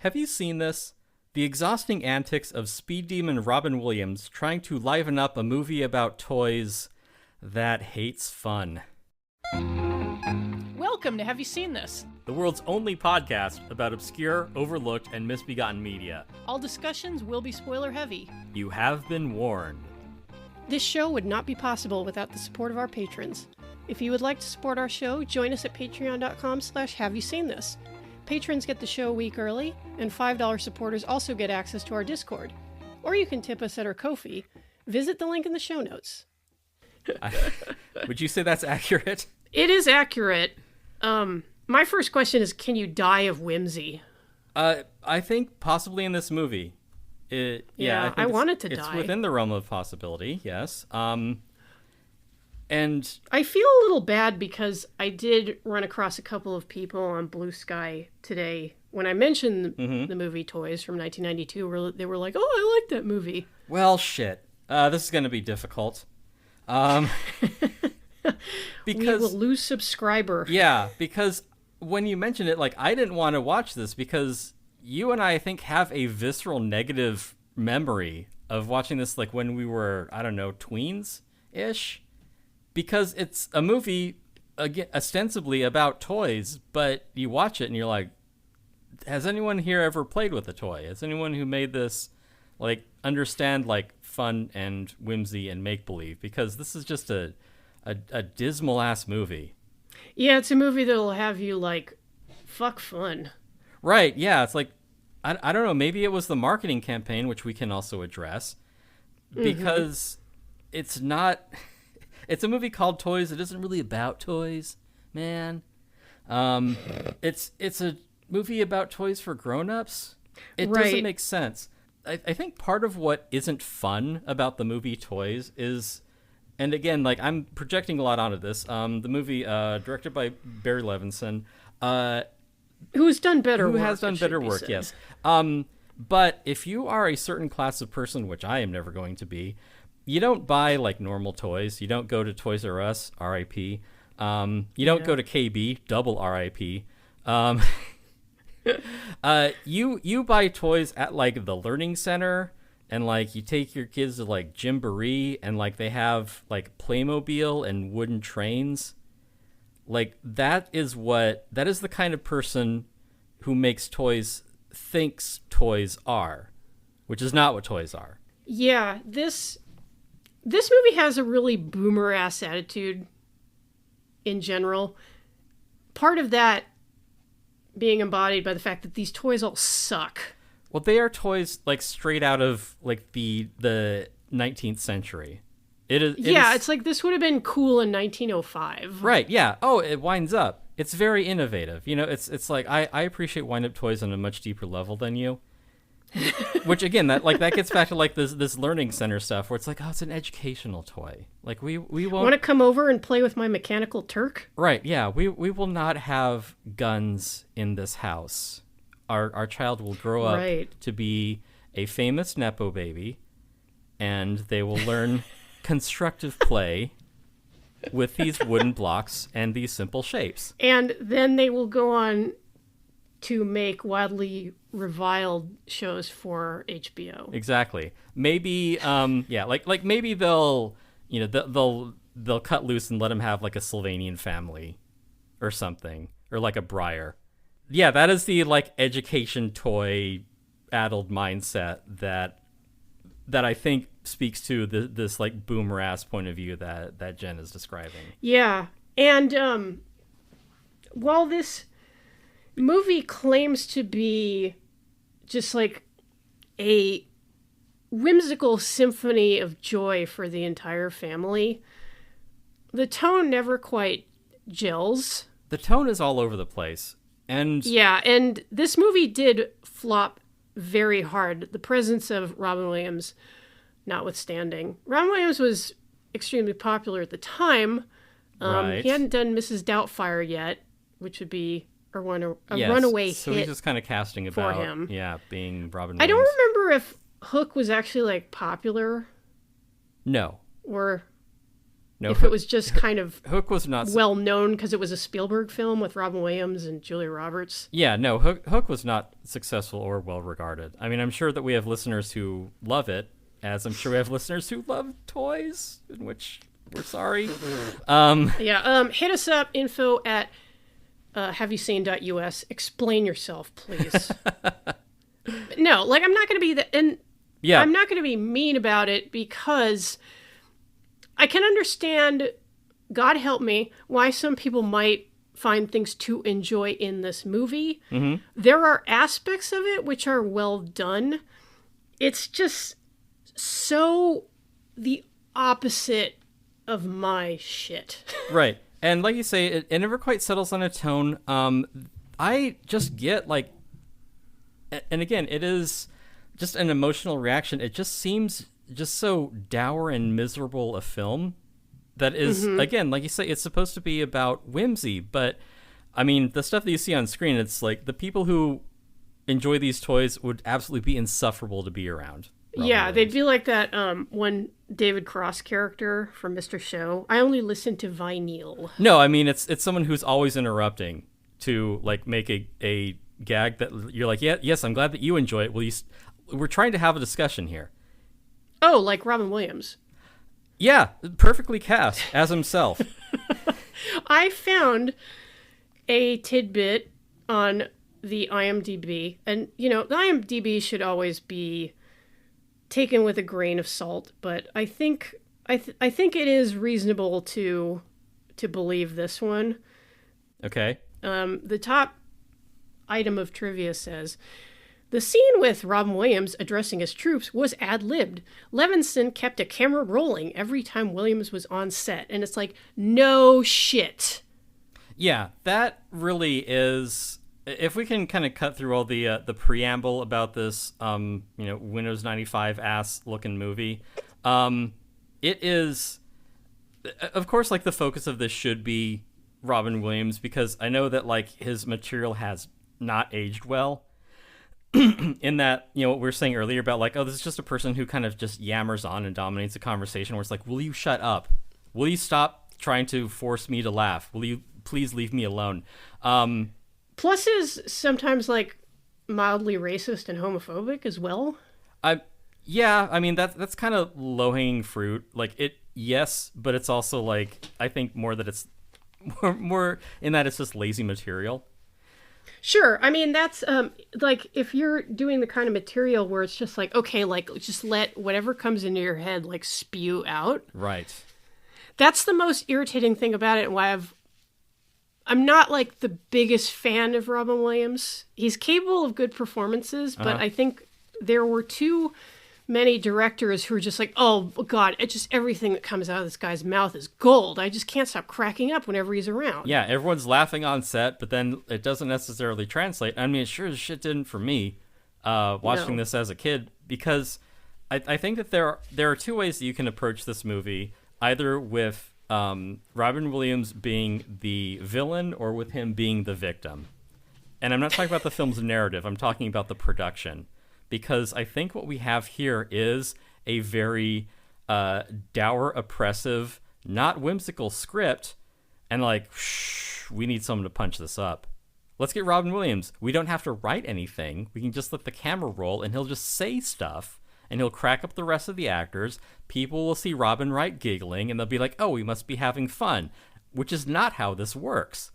Have you seen this? The exhausting antics of speed demon Robin Williams trying to liven up a movie about toys that hates fun. Welcome to Have You Seen This? The world's only podcast about obscure, overlooked, and misbegotten media. All discussions will be spoiler heavy. You have been warned. This show would not be possible without the support of our patrons. If you would like to support our show, join us at patreon.com/haveyouseenthis. Patrons get the show a week early, and $5 supporters also get access to our Discord. Or you can tip us at our Ko-fi. Visit the link in the show notes. Would you say that's accurate? It is accurate. My first question is, can you die of whimsy? I think possibly in this movie. I want it to die. It's within the realm of possibility, yes. And I feel a little bad because I did run across a couple of people on Blue Sky today when I mentioned the movie Toys from 1992, where they were like, "Oh, I like that movie." Well, shit. This is going to be difficult. Because we will lose subscriber. Yeah, because when you mentioned it, like, I didn't want to watch this because you and I think have a visceral negative memory of watching this, like, when we were, I don't know, tweens-ish. Because it's a movie, again, ostensibly about toys, but you watch it and you're like, has anyone here ever played with a toy? Has anyone who made this, like, understand, like, fun and whimsy and make-believe? Because this is just a dismal-ass movie. Yeah, it's a movie that'll have you, like, fuck fun. Right, yeah, it's like, I don't know, maybe it was the marketing campaign, which we can also address, because it's not... It's a movie called Toys. It isn't really about toys, man. It's a movie about toys for grown-ups. It doesn't make sense. I think part of what isn't fun about the movie Toys is, and again, like, I'm projecting a lot onto this. The movie directed by Barry Levinson, who has done better work, yes. But if you are a certain class of person, which I am never going to be, you don't buy, like, normal toys. You don't go to Toys R Us, R.I.P. You don't go to KB, double R.I.P. You buy toys at, like, the Learning Center, and, like, you take your kids to, like, Gymboree, and, like, they have, like, Playmobil and wooden trains. Like, that is the kind of person who makes toys thinks toys are, which is not what toys are. Yeah, this movie has a really boomer-ass attitude in general. Part of that being embodied by the fact that these toys all suck. Well, they are toys, like, straight out of, like, the 19th century. It's like this would have been cool in 1905. Right, yeah. Oh, it winds up. It's very innovative. You know, it's like, I appreciate wind-up toys on a much deeper level than you. Which, again, that gets back to, like, this Learning Center stuff where it's like, oh, it's an educational toy. Like, we won't... Want to come over and play with my mechanical Turk? Right, yeah. We will not have guns in this house. Our child will grow up to be a famous Nepo baby, and they will learn constructive play with these wooden blocks and these simple shapes. And then they will go on to make wildly reviled shows for HBO. Exactly. Maybe, like maybe they'll cut loose and let them have, like, a Sylvanian family or something, or like a Briar. Yeah, that is the, like, education toy addled mindset that I think speaks to this like boomer ass point of view that Jen is describing. Yeah, and while this movie claims to be just like a whimsical symphony of joy for the entire family, the tone never quite gels. The tone is all over the place. And this movie did flop very hard, the presence of Robin Williams notwithstanding. Robin Williams was extremely popular at the time. He hadn't done Mrs. Doubtfire yet, which would be a runaway hit. So he's just kind of casting about for him. Yeah, being Robin Williams. I don't remember if Hook was actually, like, popular. No. Or No, if it was just kind of Hook was not well known because it was a Spielberg film with Robin Williams and Julia Roberts. Yeah, no, Hook was not successful or well regarded. I mean, I'm sure that we have listeners who love it, as I'm sure we have listeners who love toys, in which we're sorry. Hit us up, info at haveyouseen.us. Explain yourself, please. No, like, I'm not going to be I'm not going to be mean about it, because I can understand, God help me, why some people might find things to enjoy in this movie. Mm-hmm. There are aspects of it which are well done. It's just so the opposite of my shit. Right. And like you say, it never quite settles on a tone. I just get, like, and again, it is just an emotional reaction. It just seems just so dour and miserable a film that is, again, like you say, it's supposed to be about whimsy. But, I mean, the stuff that you see on screen, it's like the people who enjoy these toys would absolutely be insufferable to be around. Yeah, they'd be like that one David Cross character from Mr. Show. I only listen to vinyl. No, I mean, it's someone who's always interrupting to, like, make a gag that you're like, yes, I'm glad that you enjoy it. We're trying to have a discussion here. Oh, like Robin Williams. Yeah, perfectly cast as himself. I found a tidbit on the IMDb, and, you know, the IMDb should always be taken with a grain of salt, but I think it is reasonable to believe this one. Okay. The top item of trivia says, the scene with Robin Williams addressing his troops was ad-libbed. Levinson kept a camera rolling every time Williams was on set. And it's like, no shit. Yeah, that really is... If we can kind of cut through all the preamble about this, Windows 95 ass-looking movie, it is... Of course, like, the focus of this should be Robin Williams, because I know that, like, his material has not aged well. In that, you know, what we were saying earlier about, like, oh, this is just a person who kind of just yammers on and dominates the conversation, where it's like, will you shut up? Will you stop trying to force me to laugh? Will you please leave me alone? Plus is sometimes, like, mildly racist and homophobic as well. Yeah, I mean, that's kind of low-hanging fruit. Like, yes, but it's also, like, I think more that it's more in that it's just lazy material. Sure. I mean, that's, like, if you're doing the kind of material where it's just like, okay, like, just let whatever comes into your head, like, spew out. Right. That's the most irritating thing about it, and why I'm not, like, the biggest fan of Robin Williams. He's capable of good performances, but I think there were too many directors who are just like, oh, God, it's just everything that comes out of this guy's mouth is gold. I just can't stop cracking up whenever he's around. Yeah, everyone's laughing on set, but then it doesn't necessarily translate. I mean, it sure as shit didn't for me watching this as a kid, because I think that there are two ways that you can approach this movie, either with Robin Williams being the villain or with him being the victim. And I'm not talking about the film's narrative. I'm talking about the production. Because I think what we have here is a very dour, oppressive, not whimsical script. And like, we need someone to punch this up. Let's get Robin Williams. We don't have to write anything. We can just let the camera roll, and he'll just say stuff. And he'll crack up the rest of the actors. People will see Robin Wright giggling, and they'll be like, oh, we must be having fun. Which is not how this works.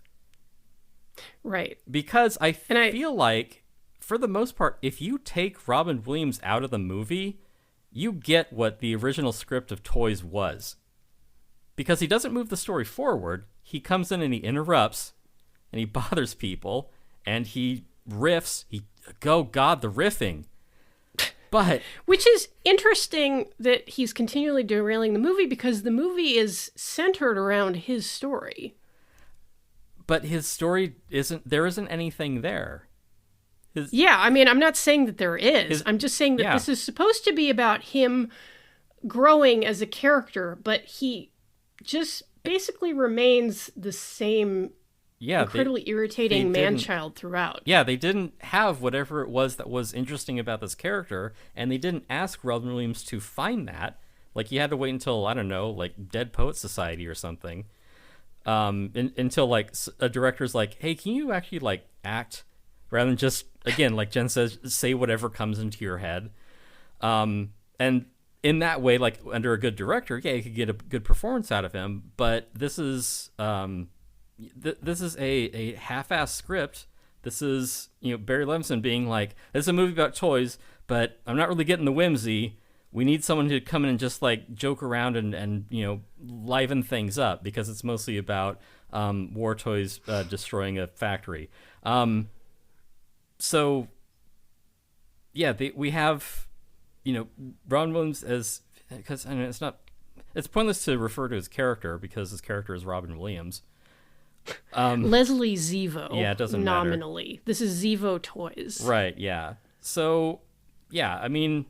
Right. Because I feel like, for the most part, if you take Robin Williams out of the movie, you get what the original script of Toys was. Because he doesn't move the story forward. He comes in and he interrupts, and he bothers people, and he riffs. The riffing. But which is interesting that he's continually derailing the movie, because the movie is centered around his story. But his story there isn't anything there. Yeah, I mean, I'm not saying that there is. I'm just saying that this is supposed to be about him growing as a character, but he just basically remains the same incredibly irritating man-child throughout. Yeah, they didn't have whatever it was that was interesting about this character, and they didn't ask Robin Williams to find that. Like you had to wait until, I don't know, like Dead Poet Society or something, until like a director's like, hey, can you actually like act rather than just, again, like Jen says, say whatever comes into your head. And in that way, like under a good director, yeah, you could get a good performance out of him. But this is this is a half-ass script. This is, Barry Levinson being like, this is a movie about toys, but I'm not really getting the whimsy. We need someone to come in and just like joke around and liven things up, because it's mostly about war toys destroying a factory. So yeah, we have Robin Williams as, because it's pointless to refer to his character because his character is Robin Williams. Leslie Zevo. Yeah, it doesn't nominally. matter. This is Zevo Toys. Right. Yeah. So yeah, I mean,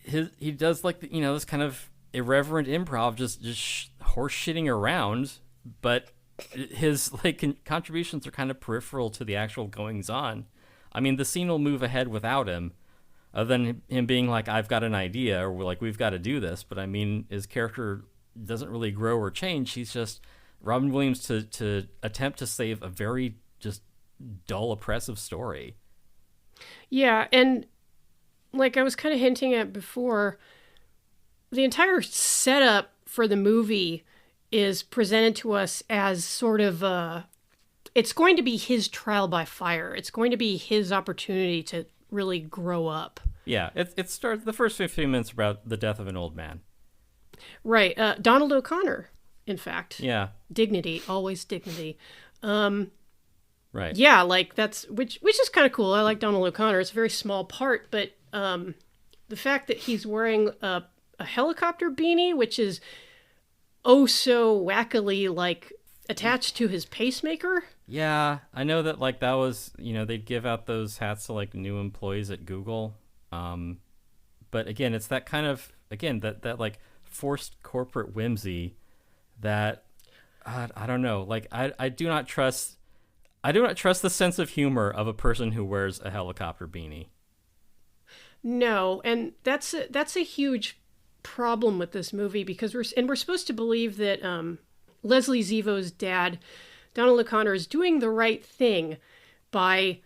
he does like this kind of irreverent improv, just horse shitting around, but his like contributions are kind of peripheral to the actual goings on. I mean, the scene will move ahead without him, other than him being like, I've got an idea, or like, we've got to do this. But I mean, his character doesn't really grow or change. He's just Robin Williams to attempt to save a very just dull, oppressive story. Yeah, and like I was kind of hinting at before, the entire setup for the movie is presented to us as sort of it's going to be his trial by fire. It's going to be his opportunity to really grow up. Yeah, it starts, the first 15 minutes about the death of an old man. Right. Donald O'Connor, in fact. Yeah. Dignity, always dignity. Right. Yeah, like that's, which is kind of cool. I like Donald O'Connor. It's a very small part, but the fact that he's wearing a helicopter beanie, which is oh so wackily like attached to his pacemaker. Yeah, I know that like that was, they'd give out those hats to like new employees at Google. But again, it's that kind of, that like forced corporate whimsy that I don't know. Like I do not trust the sense of humor of a person who wears a helicopter beanie. No, and that's a huge problem with this movie, because we're supposed to believe that Leslie Zevo's dad, Donald O'Connor, is doing the right thing by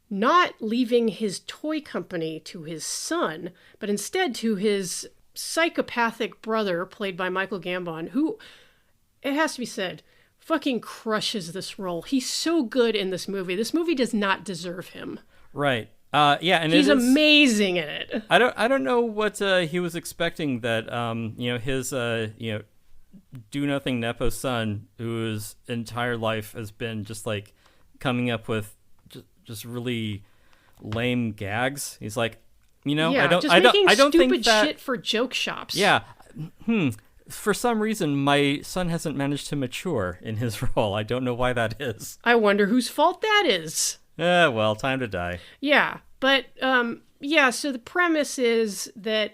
not leaving his toy company to his son, but instead to his psychopathic brother, played by Michael Gambon, who, it has to be said, fucking crushes this role. He's so good in this movie. This movie does not deserve him. Right. Yeah, and he's amazing in it. I don't know what he was expecting that his do nothing nepo son, whose entire life has been just like coming up with just really lame gags. He's like, I don't think that shit for joke shops. Yeah. For some reason, my son hasn't managed to mature in his role. I don't know why that is. I wonder whose fault that is. Well, time to die. Yeah, but so the premise is that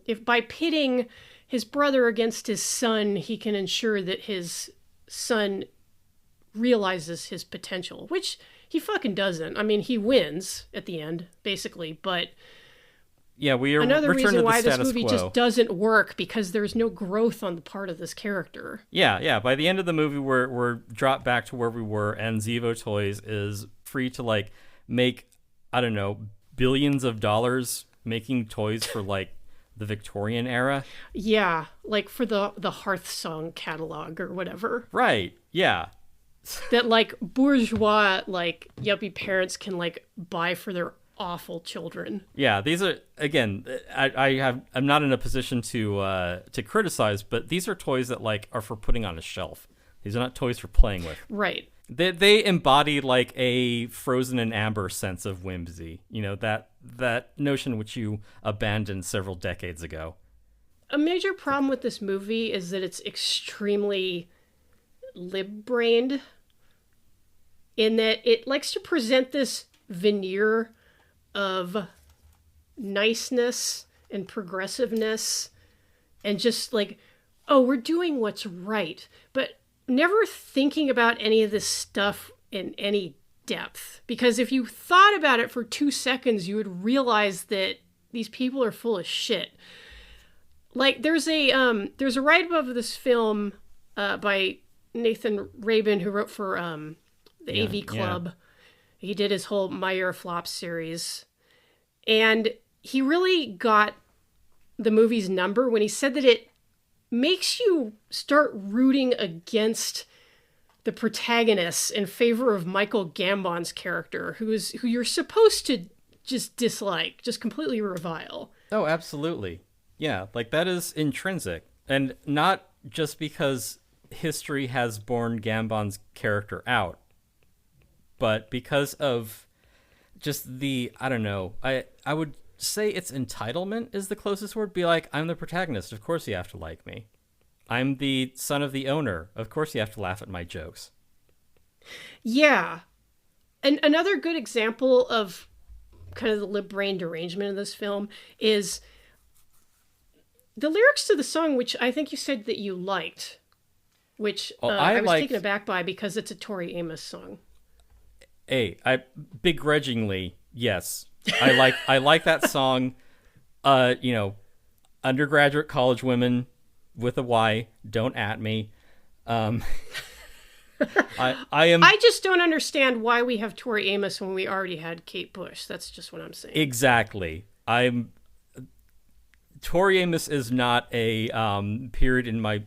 if by pitting his brother against his son, he can ensure that his son realizes his potential, which he fucking doesn't. I mean, he wins at the end, basically, but yeah, we are another reason why this movie quo. Just doesn't work, because there's no growth on the part of this character. Yeah. By the end of the movie, we're dropped back to where we were, and Zevo Toys is free to like make, I don't know, billions of dollars making toys for like the Victorian era. Yeah, like for the Hearthsong catalog or whatever. Right. Yeah. That like bourgeois like yuppie parents can like buy for their awful children. Yeah, these are, again, I'm not in a position to criticize, but these are toys that like are for putting on a shelf. These are not toys for playing with. Right. They embody like a Frozen in Amber sense of whimsy. That notion which you abandoned several decades ago. A major problem with this movie is that it's extremely lib-brained, in that it likes to present this veneer of niceness and progressiveness and just like, oh, we're doing what's right, but never thinking about any of this stuff in any depth. Because if you thought about it for 2 seconds, you would realize that these people are full of shit. Like there's a write up of this film by Nathan Rabin, who wrote for the AV Club. He did his whole My Year of Flops series. And he really got the movie's number when he said that it makes you start rooting against the protagonist in favor of Michael Gambon's character, who you're supposed to just dislike, just completely revile. Oh, absolutely. Yeah, like that is intrinsic. And not just because history has borne Gambon's character out, but because of just the, I don't know, I would say it's entitlement is the closest word. Be like, I'm the protagonist. Of course you have to like me. I'm the son of the owner. Of course you have to laugh at my jokes. Yeah. And another good example of kind of the lip-brain derangement of this film is the lyrics to the song, which I think you said that you liked, which I was taken aback by because it's a Tori Amos song. Hey, I begrudgingly, yes. I like that song. Undergraduate college women with a Y, don't at me. I just don't understand why we have Tori Amos when we already had Kate Bush. That's just what I'm saying. Exactly. Tori Amos is not a period in my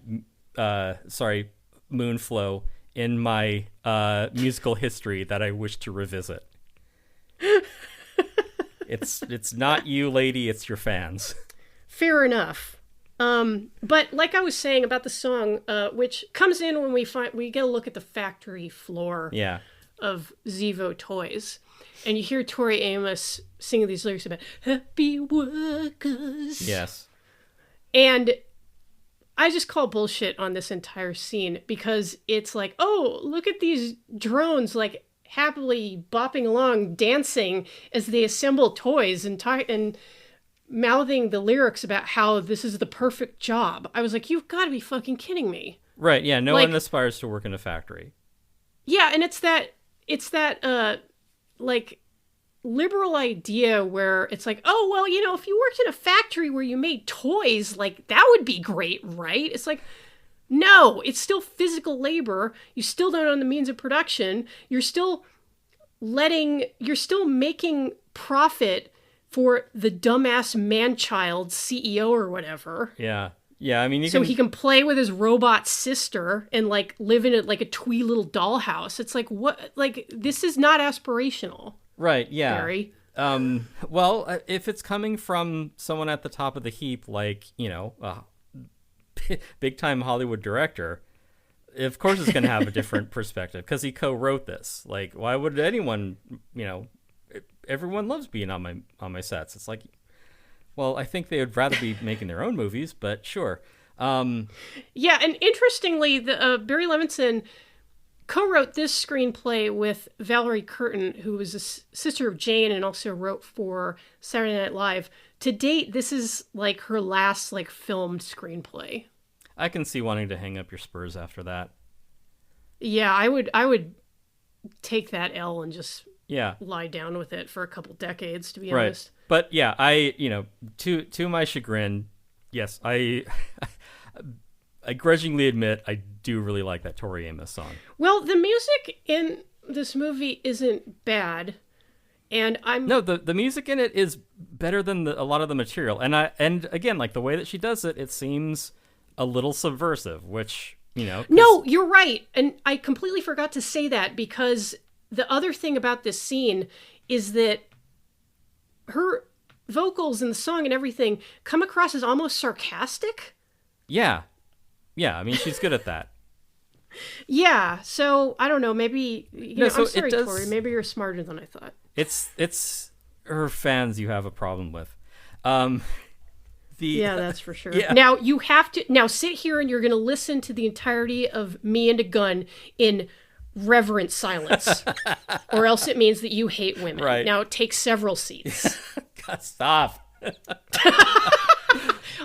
Moonflow in my musical history that I wish to revisit. It's not you, lady, it's your fans. Fair enough. But like I was saying about the song, which comes in when we get a look at the factory floor of Zevo Toys, and you hear Tori Amos singing these lyrics about happy workers. Yes. And I just call bullshit on this entire scene because it's like, oh, look at these drones like happily bopping along, dancing as they assemble toys and mouthing the lyrics about how this is the perfect job. I was like, you've got to be fucking kidding me. Right, yeah, no one aspires to work in a factory. Yeah, and it's that liberal idea where it's like, oh, well, if you worked in a factory where you made toys, like, that would be great, right? It's like, no, it's still physical labor. You still don't own the means of production. You're still making profit for the dumbass man-child CEO or whatever. Yeah. Yeah, I mean, he can play with his robot sister and like live in a twee little dollhouse. It's like, what? Like, this is not aspirational. Right, yeah. Barry. Well, if it's coming from someone at the top of the heap, like, big-time Hollywood director, of course it's going to have a different perspective because he co-wrote this. Like, why would anyone, everyone loves being on my sets. It's like, well, I think they would rather be making their own movies, but sure. Yeah, and interestingly, Barry Levinson co-wrote this screenplay with Valerie Curtin, who was a sister of Jane and also wrote for Saturday Night Live. To date, this is like her last filmed screenplay. I can see wanting to hang up your spurs after that. Yeah, I would take that L and just lie down with it for a couple decades, to be honest. But yeah, to my chagrin, yes, I grudgingly admit I do really like that Tori Amos song. Well, the music in this movie isn't bad, and the music in it is better than a lot of the material, and again, like the way that she does it, it seems a little subversive, which No, you're right, and I completely forgot to say that because the other thing about this scene is that her vocals in the song and everything come across as almost sarcastic. Yeah. Yeah, I mean, she's good at that. Yeah, so I don't know, maybe I'm sorry, Tori, maybe you're smarter than I thought. It's her fans you have a problem with. Yeah, that's for sure. Yeah. Now you have to sit here and you're going to listen to the entirety of Me and a Gun in reverent silence, or else it means that you hate women. Right. Now take several seats. God, stop.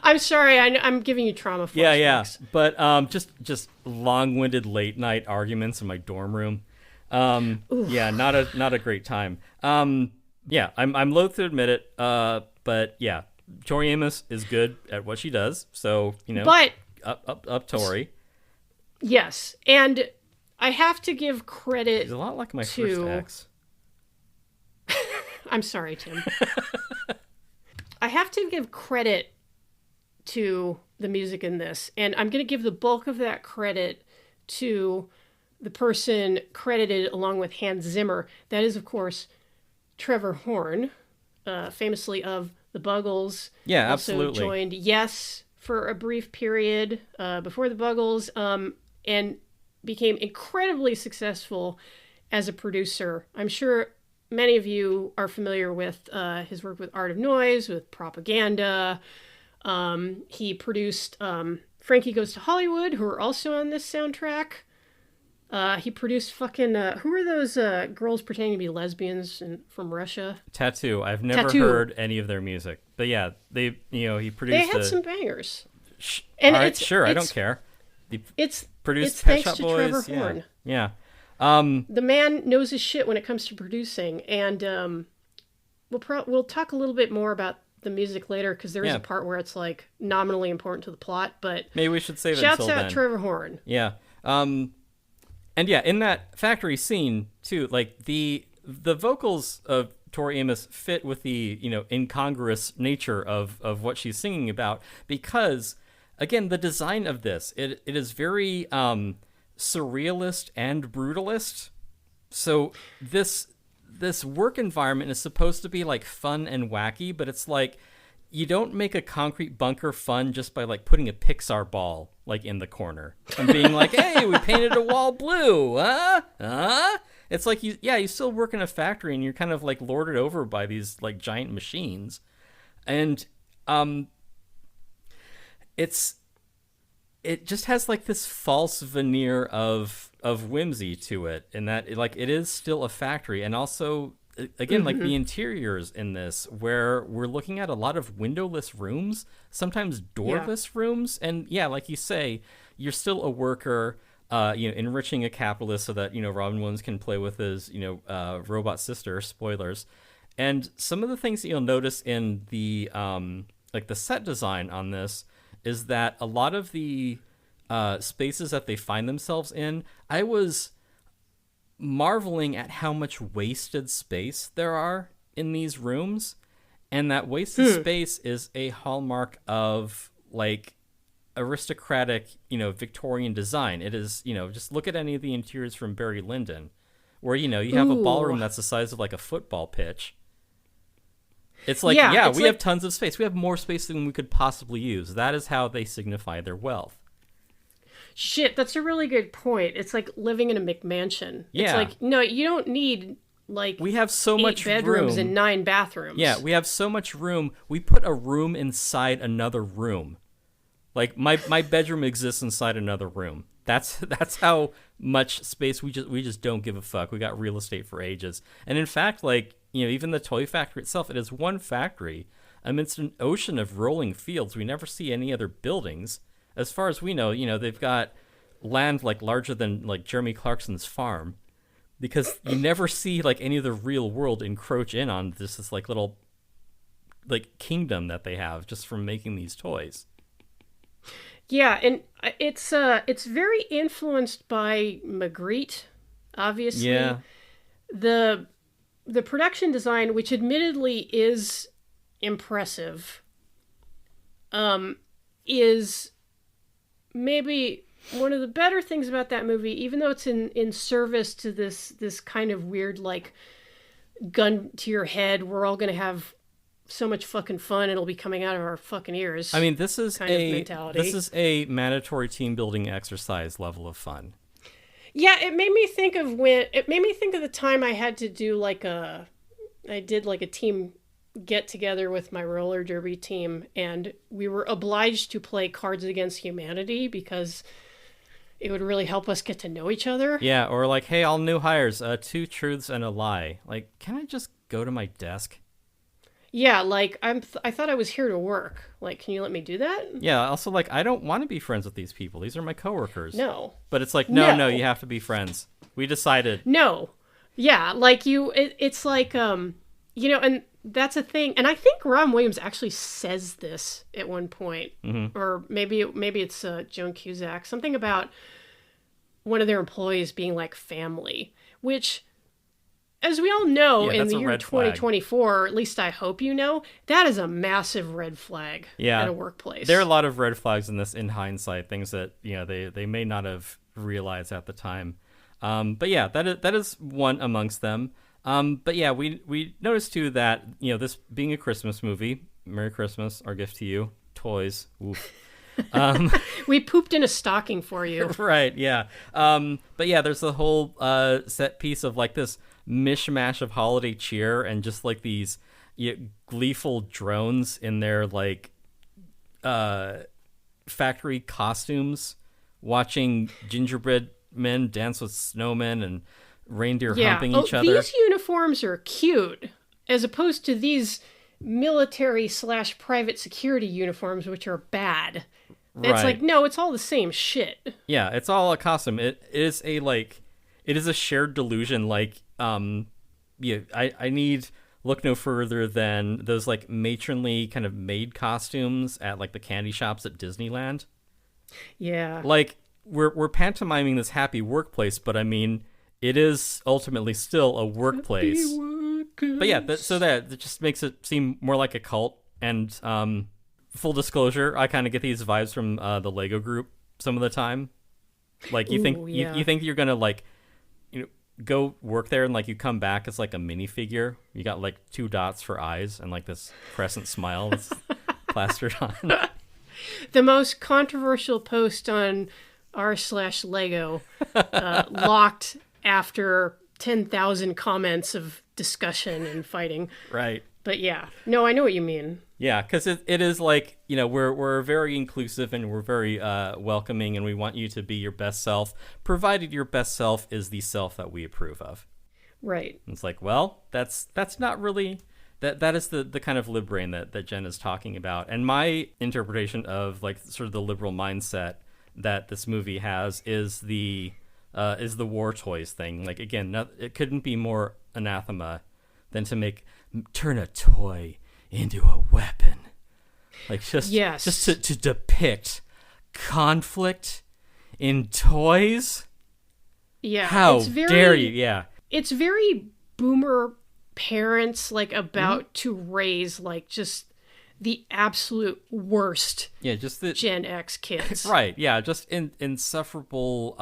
I'm sorry, I'm giving you trauma flashbacks. Yeah. But just long-winded late night arguments in my dorm room. Yeah, not a great time. Yeah, I'm loath to admit it. But yeah, Tori Amos is good at what she does, so but up Tori. Yes, and I have to give credit. She's a lot like my first ex. I'm sorry, Tim. I have to give credit to the music in this, and I'm going to give the bulk of that credit to the person credited along with Hans Zimmer. That is, of course, Trevor Horn, famously of the Buggles. Yeah, also absolutely. Joined Yes for a brief period before the Buggles, and became incredibly successful as a producer. I'm sure many of you are familiar with his work with Art of Noise, with Propaganda. He produced Frankie Goes to Hollywood, who are also on this soundtrack. He produced fucking... who are those girls pretending to be lesbians from Russia? Tattoo. I've never heard any of their music. But yeah, he produced... They had some bangers. And all right, sure, I don't care. It's produced thanks Pet Shop to Boys. Trevor Horn. Yeah. The man knows his shit when it comes to producing. And we'll talk a little bit more about the music later, because there is a part where it's like nominally important to the plot. But maybe we should save it until then. Shouts out Trevor Horn. Yeah. And yeah, in that factory scene too, like the vocals of Tori Amos fit with the incongruous nature of what she's singing about, because again, the design of this it is very surrealist and brutalist. So this work environment is supposed to be like fun and wacky, but it's like you don't make a concrete bunker fun just by like putting a Pixar ball like in the corner and being like, hey, we painted a wall blue. It's like you still work in a factory and you're kind of like lorded over by these like giant machines. And it just has like this false veneer of whimsy to it, in that it is still a factory. And also again, like the interiors in this, where we're looking at a lot of windowless rooms, sometimes doorless rooms. And yeah, like you say, you're still a worker, enriching a capitalist so that, Robin Williams can play with his, robot sister, spoilers. And some of the things that you'll notice in the, the set design on this is that a lot of the spaces that they find themselves in, I was marveling at how much wasted space there are in these rooms, and that wasted space is a hallmark of like aristocratic, Victorian design. It is, just look at any of the interiors from Barry Lyndon, where you have a ballroom that's the size of like a football pitch. It's like, we have tons of space. We have more space than we could possibly use. That is how they signify their wealth. Shit, that's a really good point. It's like living in a McMansion. Yeah. It's like, no, you don't need like we have so 8 much bedrooms room and 9 bathrooms. Yeah, we have so much room. We put a room inside another room. Like my bedroom exists inside another room. That's how much space we just don't give a fuck. We got real estate for ages. And in fact, like, even the toy factory itself, it is one factory amidst an ocean of rolling fields. We never see any other buildings. As far as we know, they've got land like larger than like Jeremy Clarkson's farm, because you never see like any of the real world encroach in on this like little like kingdom that they have just from making these toys. Yeah, and it's very influenced by Magritte, obviously. Yeah. The production design, which admittedly is impressive, is maybe one of the better things about that movie, even though it's in service to this kind of weird, like, gun to your head, we're all going to have so much fucking fun, it'll be coming out of our fucking ears. I mean, this is kind of mentality. This is a mandatory team building exercise level of fun. Yeah, it made me think of the time I had to do I did a team get together with my roller derby team, and we were obliged to play Cards Against Humanity because it would really help us get to know each other. Yeah, or like, hey, all new hires, 2 truths and a lie. Like, can I just go to my desk? Yeah, like, I thought I was here to work. Like, can you let me do that? Yeah, also, like, I don't want to be friends with these people. These are my coworkers. No. But it's like, no, you have to be friends. We decided. No. Yeah, like, it's like, and that's a thing. And I think Robin Williams actually says this at one point. Or maybe it's Joan Cusack. Something about one of their employees being like family, which, as we all know, in the year 2024, or at least I hope you know, that is a massive red flag at a workplace. There are a lot of red flags in this in hindsight, things that, you know, they may not have realized at the time. But yeah, that is one amongst them. But yeah, we noticed too that, you know, this being a Christmas movie, Merry Christmas, our gift to you, toys. Oof. We pooped in a stocking for you. Right, yeah. But yeah, there's the whole set piece of like this mishmash of holiday cheer and just like these gleeful drones in their like factory costumes watching gingerbread men dance with snowmen and reindeer humping each other. These uniforms are cute as opposed to these military/private security uniforms, which are bad. It's like, no, it's all the same shit. Yeah, it's all a costume. It is a shared delusion. Like, I need look no further than those like matronly kind of maid costumes at like the candy shops at Disneyland. Yeah. Like, we're pantomiming this happy workplace, but I mean, it is ultimately still a workplace. But yeah, so that just makes it seem more like a cult. And full disclosure, I kind of get these vibes from the Lego Group some of the time. Like, you think you're gonna like, you know, go work there and like you come back as like a minifigure. You got like 2 dots for eyes and like this crescent smile that's plastered on. The most controversial post on r/Lego locked after 10,000 comments of discussion and fighting. Right. But yeah, no, I know what you mean. Yeah, because it is like, you know, we're very inclusive and we're very welcoming, and we want you to be your best self, provided your best self is the self that we approve of. Right. And it's like, well, that's not really... That is the kind of lib brain that Jen is talking about. And my interpretation of like sort of the liberal mindset that this movie has is the war toys thing. Like, again, it couldn't be more anathema than to turn a toy into a weapon. Like, just to depict conflict in toys. Yeah. How dare you? Yeah. It's very boomer parents, like, about to raise like just the absolute worst just the Gen X kids. Right, yeah, just insufferable,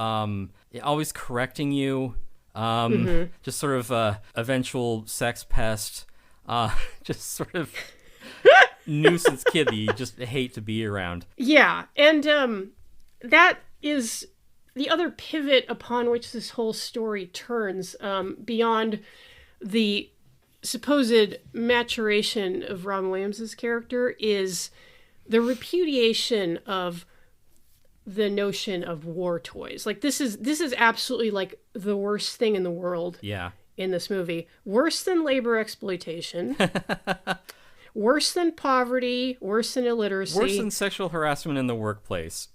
always correcting you, just sort of eventual sex pest, just sort of nuisance kid that you just hate to be around. Yeah, and that is the other pivot upon which this whole story turns, beyond the supposed maturation of Robin Williams' character, is the repudiation of the notion of war toys. Like, this is absolutely like the worst thing in the world. Yeah. In this movie, worse than labor exploitation, worse than poverty, worse than illiteracy, worse than sexual harassment in the workplace.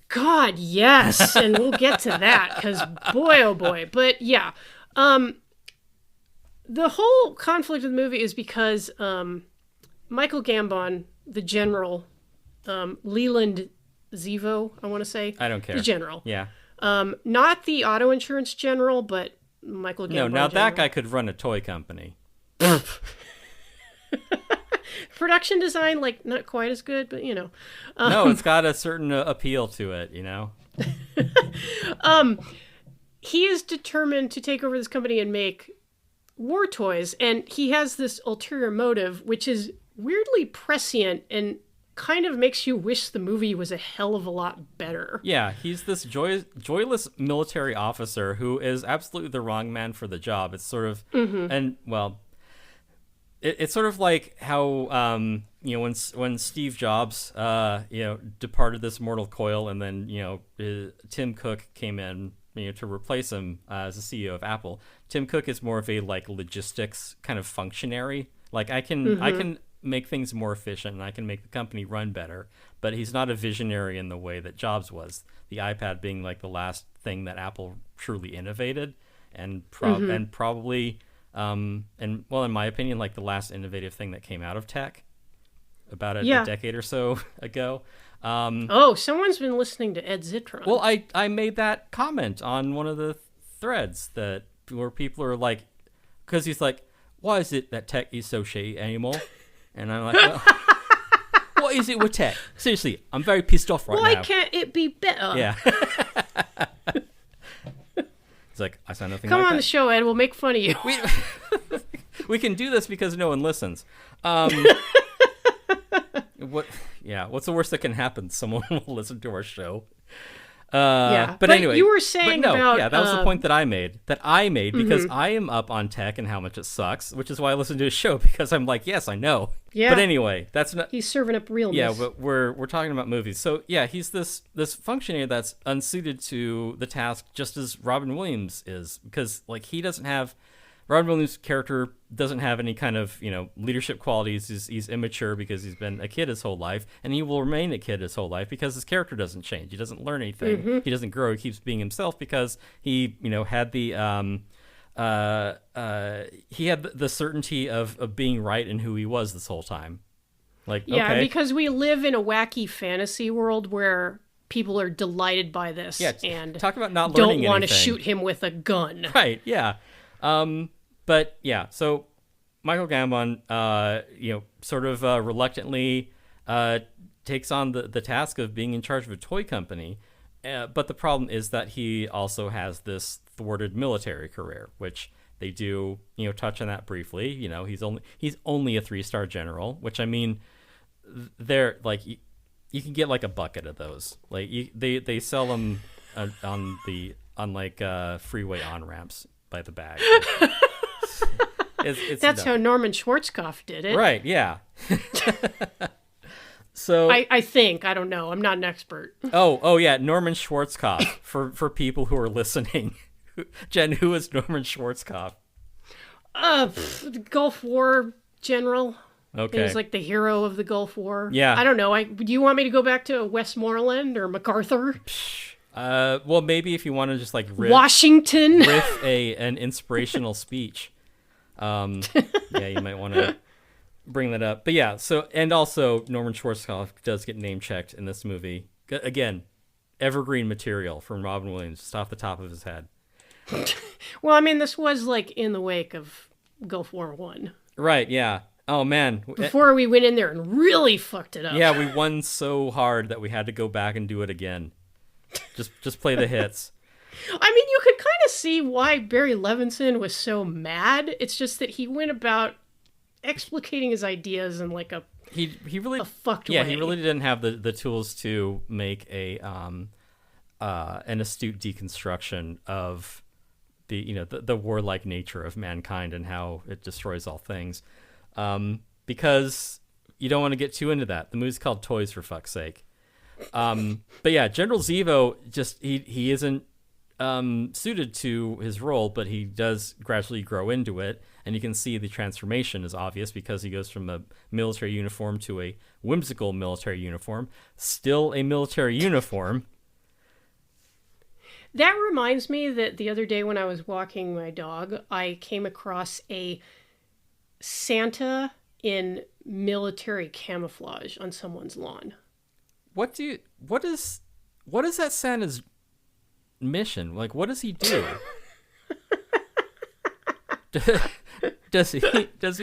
God, yes, and we'll get to that because boy, oh boy. But yeah, the whole conflict of the movie is because Michael Gambon, the general, Leland Zevo, I want to say. I don't care. The general. Yeah. Not the auto insurance general, but Michael Gambon. No, now general. that guy could run a toy company. Production design, like, not quite as good, but, you know. No, it's got a certain appeal to it, you know? He is determined to take over this company and make war toys, and he has this ulterior motive, which is weirdly prescient and kind of makes you wish the movie was a hell of a lot better. Yeah, he's this joyless military officer who is absolutely the wrong man for the job. It's sort of, and well, it's sort of like how you know, when Steve Jobs departed this mortal coil, and then Tim Cook came in to replace him as the CEO of Apple. Tim Cook is more of a like logistics kind of functionary. Like, I can make things more efficient and I can make the company run better, but he's not a visionary in the way that Jobs was. The iPad being like the last thing that Apple truly innovated, and probably And well, in my opinion, like the last innovative thing that came out of tech about a decade or so ago. Someone's been listening to Ed Zitron. Well, I made that comment on one of the threads where people are like, because he's like, why is it that tech is so shitty anymore? And I'm like, well, what is it with tech? Seriously, I'm very pissed off right now. Why can't it be better? Yeah. It's like, I said nothing Come like on that. the show, Ed. We'll make fun of you. We can do this because no one listens. What's the worst that can happen? Someone will listen to our show. But anyway, you were saying about that was the point that I made because I am up on tech and how much it sucks, which is why I listen to his show, because I'm like, yes, I know. Yeah. But anyway, that's not. He's serving up realness. Yeah, but we're talking about movies. So yeah, he's this functionary that's unsuited to the task, just as Robin Williams is, because like Robin Williams' character doesn't have any kind of, leadership qualities. He's immature because he's been a kid his whole life, and he will remain a kid his whole life because his character doesn't change. He doesn't learn anything. He doesn't grow. He keeps being himself because he, had the certainty of being right in who he was this whole time. Like, okay. Because we live in a wacky fantasy world where people are delighted by this and talk about not learning don't want to anything. shoot him with a gun. Right, yeah. But yeah, so Michael Gambon, sort of reluctantly takes on the task of being in charge of a toy company. But the problem is that he also has this thwarted military career, which they do, touch on that briefly. He's only a 3-star general, which I mean, they're like, you can get like a bucket of those. Like they sell them on freeway on ramps by the bag. That's how Norman Schwarzkopf did it. Right, yeah. So I think, I don't know, I'm not an expert. Oh yeah, Norman Schwarzkopf for people who are listening. Jen, who is Norman Schwarzkopf? The Gulf War general. Okay. He's like the hero of the Gulf War. Yeah. I don't know. Do you want me to go back to Westmoreland or MacArthur? Well, maybe if you want to just like Washington, riff an inspirational speech. You might want to bring that up. But yeah, also Norman Schwarzkopf does get name checked in this movie. Again, evergreen material from Robin Williams, just off the top of his head. Well, I mean, this was like in the wake of Gulf War I. Right, yeah. Oh man. Before we went in there and really fucked it up. Yeah, we won so hard that we had to go back and do it again. Just play the hits. I mean, you could kind of see why Barry Levinson was so mad. It's just that he went about explicating his ideas in like a fucked way. Yeah, he really didn't have the tools to make an astute deconstruction of the warlike nature of mankind and how it destroys all things. Because you don't want to get too into that. The movie's called Toys, for fuck's sake. But yeah, General Zevo he isn't suited to his role, but he does gradually grow into it, and you can see the transformation is obvious because he goes from a military uniform to a whimsical military uniform, still a military uniform. That reminds me that the other day when I was walking my dog, I came across a Santa in military camouflage on someone's lawn. What is that Santa's mission? Like, what does he do? does he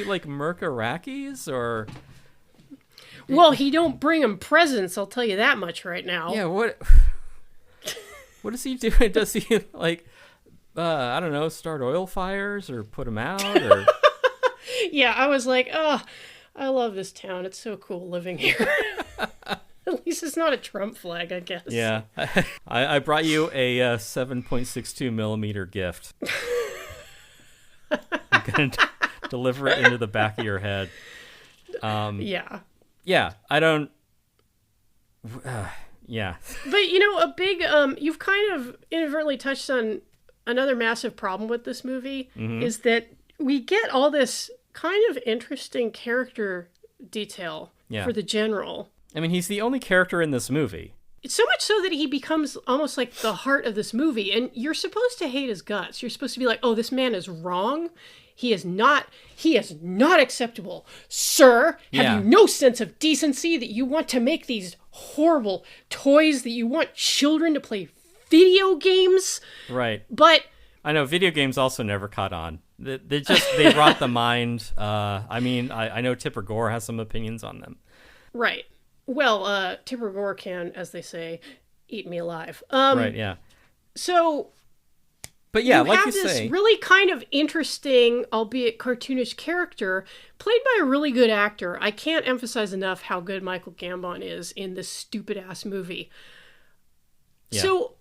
like murk Iraqis or? Well, he don't bring them presents, I'll tell you that much right now. Yeah, what does he do? Does he like I don't know, start oil fires or put them out or? Yeah, I was like, oh, I love this town. It's so cool living here. At least it's not a Trump flag, I guess. Yeah. I brought you a 7.62 millimeter gift. I'm going to deliver it into the back of your head. Yeah. Yeah, I don't... yeah. But, a big... you've kind of inadvertently touched on another massive problem with this movie, is that we get all this kind of interesting character detail for the general. I mean, he's the only character in this movie. It's so much so that he becomes almost like the heart of this movie. And you're supposed to hate his guts. You're supposed to be like, oh, this man is wrong. He is not acceptable. Sir, have you no sense of decency that you want to make these horrible toys that you want children to play video games? Right. But I know video games also never caught on. They rot the mind. I mean, I know Tipper Gore has some opinions on them. Right. Well, Tipper Gore can, as they say, eat me alive. Right, yeah. So, but yeah, you like have you this say, really kind of interesting, albeit cartoonish character, played by a really good actor. I can't emphasize enough how good Michael Gambon is in this stupid-ass movie. Yeah. So,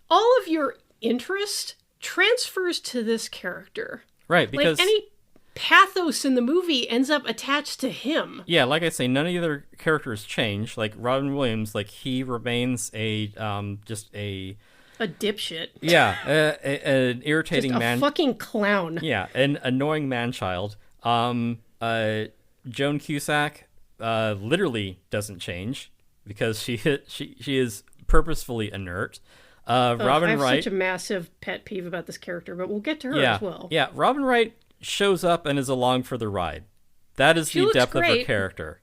all of your interest transfers to this character. right, because Like, any pathos in the movie ends up attached to him. yeah, like I say, none of the other characters change. Like Robin Williams, like he remains just a dipshit. an irritating Just a man. fucking clown. Yeah, an annoying man-child. Joan Cusack literally doesn't change because she is purposefully inert. Robin I have Wright. such a massive pet peeve about this character, but we'll get to her yeah, as well. yeah. Robin Wright shows up and is along for the ride. That is She the looks depth of her great. character.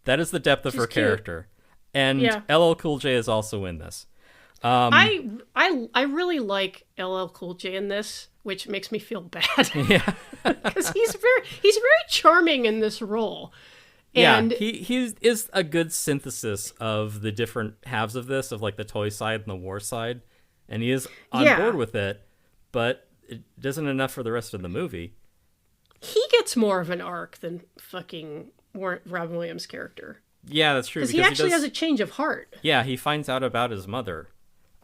That is the depth of She's her cute. character. And Yeah. LL Cool J is also in this. I really like LL Cool J in this, which makes me feel bad Yeah. because he's very charming in this role. And yeah, he is a good synthesis of the different halves of this, of like the toy side and the war side, and he is on Yeah. board with it, but it isn't enough for the rest of the movie. he gets more of an arc than fucking Robin Williams' character Yeah, that's true. because he actually has a change of heart. Yeah, he finds out about his mother.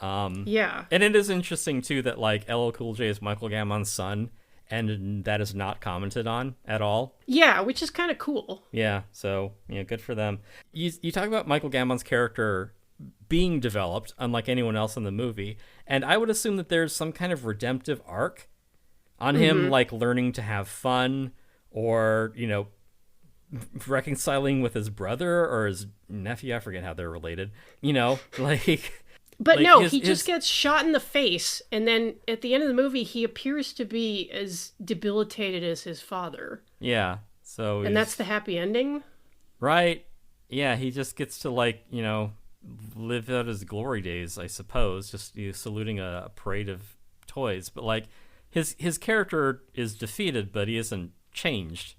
Yeah. And it is interesting too that like LL Cool J is Michael Gambon's son, and that is not commented on at all. Yeah, which is kind of cool. Yeah, so good for them. You talk about Michael Gambon's character being developed, unlike anyone else in the movie, and I would assume that there's some kind of redemptive arc on him, like learning to have fun, or reconciling with his brother or his nephew. I forget how they're related. Like. But Like, no, his- he just his- gets shot in the face, and then at the end of the movie, he appears to be as debilitated as his father. Yeah, so And that's the happy ending? right. Yeah, he just gets to live out his glory days, I suppose, just saluting a parade of toys. But like his character is defeated, but he isn't changed.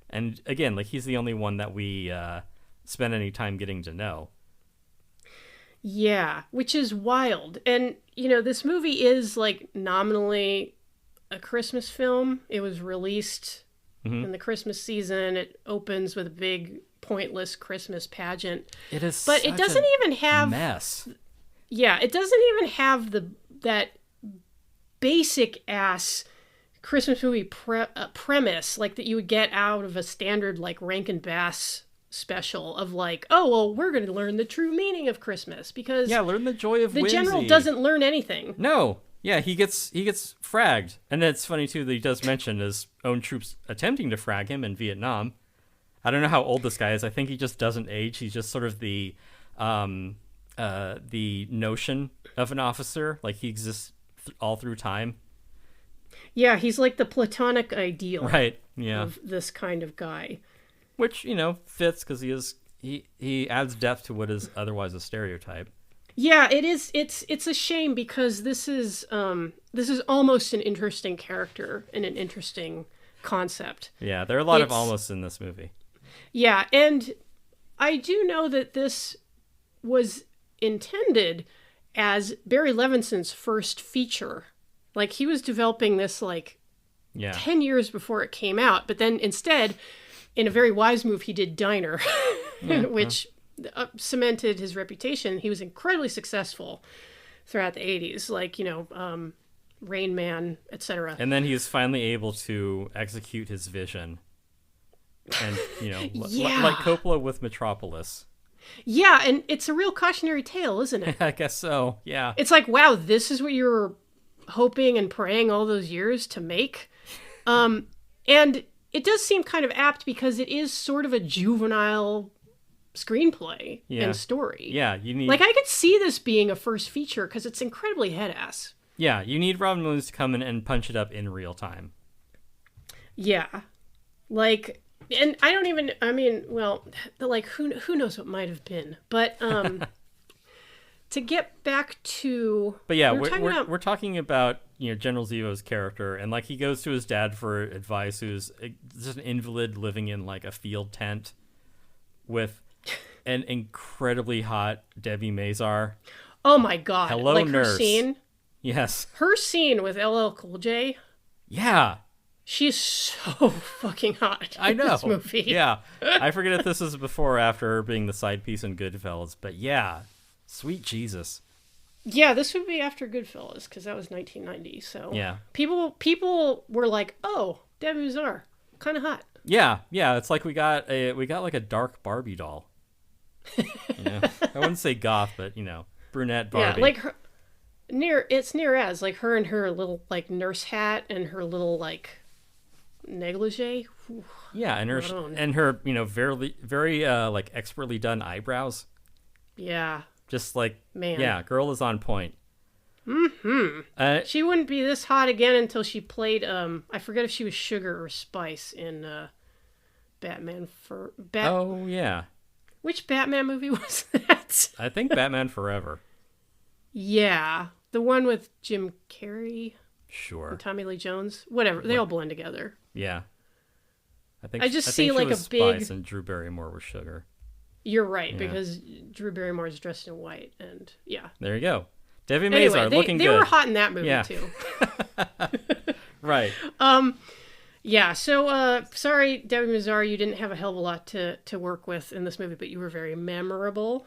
And again, like he's the only one that we spend any time getting to know. Yeah, which is wild. And, this movie is, nominally a Christmas film. It was released in the Christmas season. It opens with a big, pointless Christmas pageant. It is, But it doesn't even have... mess. Yeah, it doesn't even have that basic-ass Christmas movie premise, that you would get out of a standard, Rankin Bass special of we're going to learn the true meaning of Christmas, because Learn the joy of the whimsy. general doesn't learn anything. No. Yeah, he gets fragged. And it's funny too that he does mention his own troops attempting to frag him in Vietnam. I don't know how old this guy is. I think he just doesn't age. He's just sort of the notion of an officer, like he exists all through time. Yeah, he's like the platonic ideal Right. Yeah. of this kind of guy. Which, fits because he adds depth to what is otherwise a stereotype. Yeah, it is. It's a shame because this is almost an interesting character and an interesting concept. Yeah, there are a lot of It's- almosts in this movie. Yeah, and I do know that this was intended as Barry Levinson's first feature. He was developing this 10 years before it came out, but then instead, in a very wise move, he did Diner, which cemented his reputation. He was incredibly successful throughout the 80s, Rain Man, etc. And then he was finally able to execute his vision. And, Yeah. like Coppola with Metropolis. Yeah, and it's a real cautionary tale, isn't it? I guess so, yeah. It's wow, this is what you were hoping and praying all those years to make. And it does seem kind of apt because it is sort of a juvenile screenplay and story. Yeah, you need... I could see this being a first feature because it's incredibly head-ass. Yeah, you need Robin Williams to come in and punch it up in real time. Yeah. Like, and I don't even, I mean, well, like, who knows what might have been. But to get back to... But yeah, we're talking about, General Zevo's character, and like he goes to his dad for advice, who's just an invalid living in like a field tent with an incredibly hot Debbie Mazar. Oh my god. Hello, like nurse. Her scene. Yes. Her scene with LL Cool J. Yeah. She's so fucking hot. I know. In this movie. Yeah. I forget if this is before or after her being the side piece in Goodfellas, but yeah. Sweet Jesus. Yeah, this would be after Goodfellas, because that was 1990. So yeah, people were like, "Oh, Debbie Mazar, kind of hot." Yeah. It's like we got like a dark Barbie doll. I wouldn't say goth, but brunette Barbie. Yeah, like her, it's near as like her and her little like nurse hat and her little like negligee. Whew. Yeah, and her very like expertly done eyebrows. Yeah. Just like, man. Yeah, girl is on point. Mm-hmm. She wouldn't be this hot again until she played, I forget if she was Sugar or Spice in Batman for... Oh, yeah. Which Batman movie was that? I think Batman Forever. Yeah. The one with Jim Carrey. Sure. And Tommy Lee Jones. Whatever. They all blend together. Yeah. I think see like was a big... Spice and Drew Barrymore was Sugar. You're right, because Drew Barrymore is dressed in white, and yeah. There you go. Debbie Mazar, looking good. They were hot in that movie, too. Right. Yeah, so, sorry, Debbie Mazar, you didn't have a hell of a lot to work with in this movie, but you were very memorable,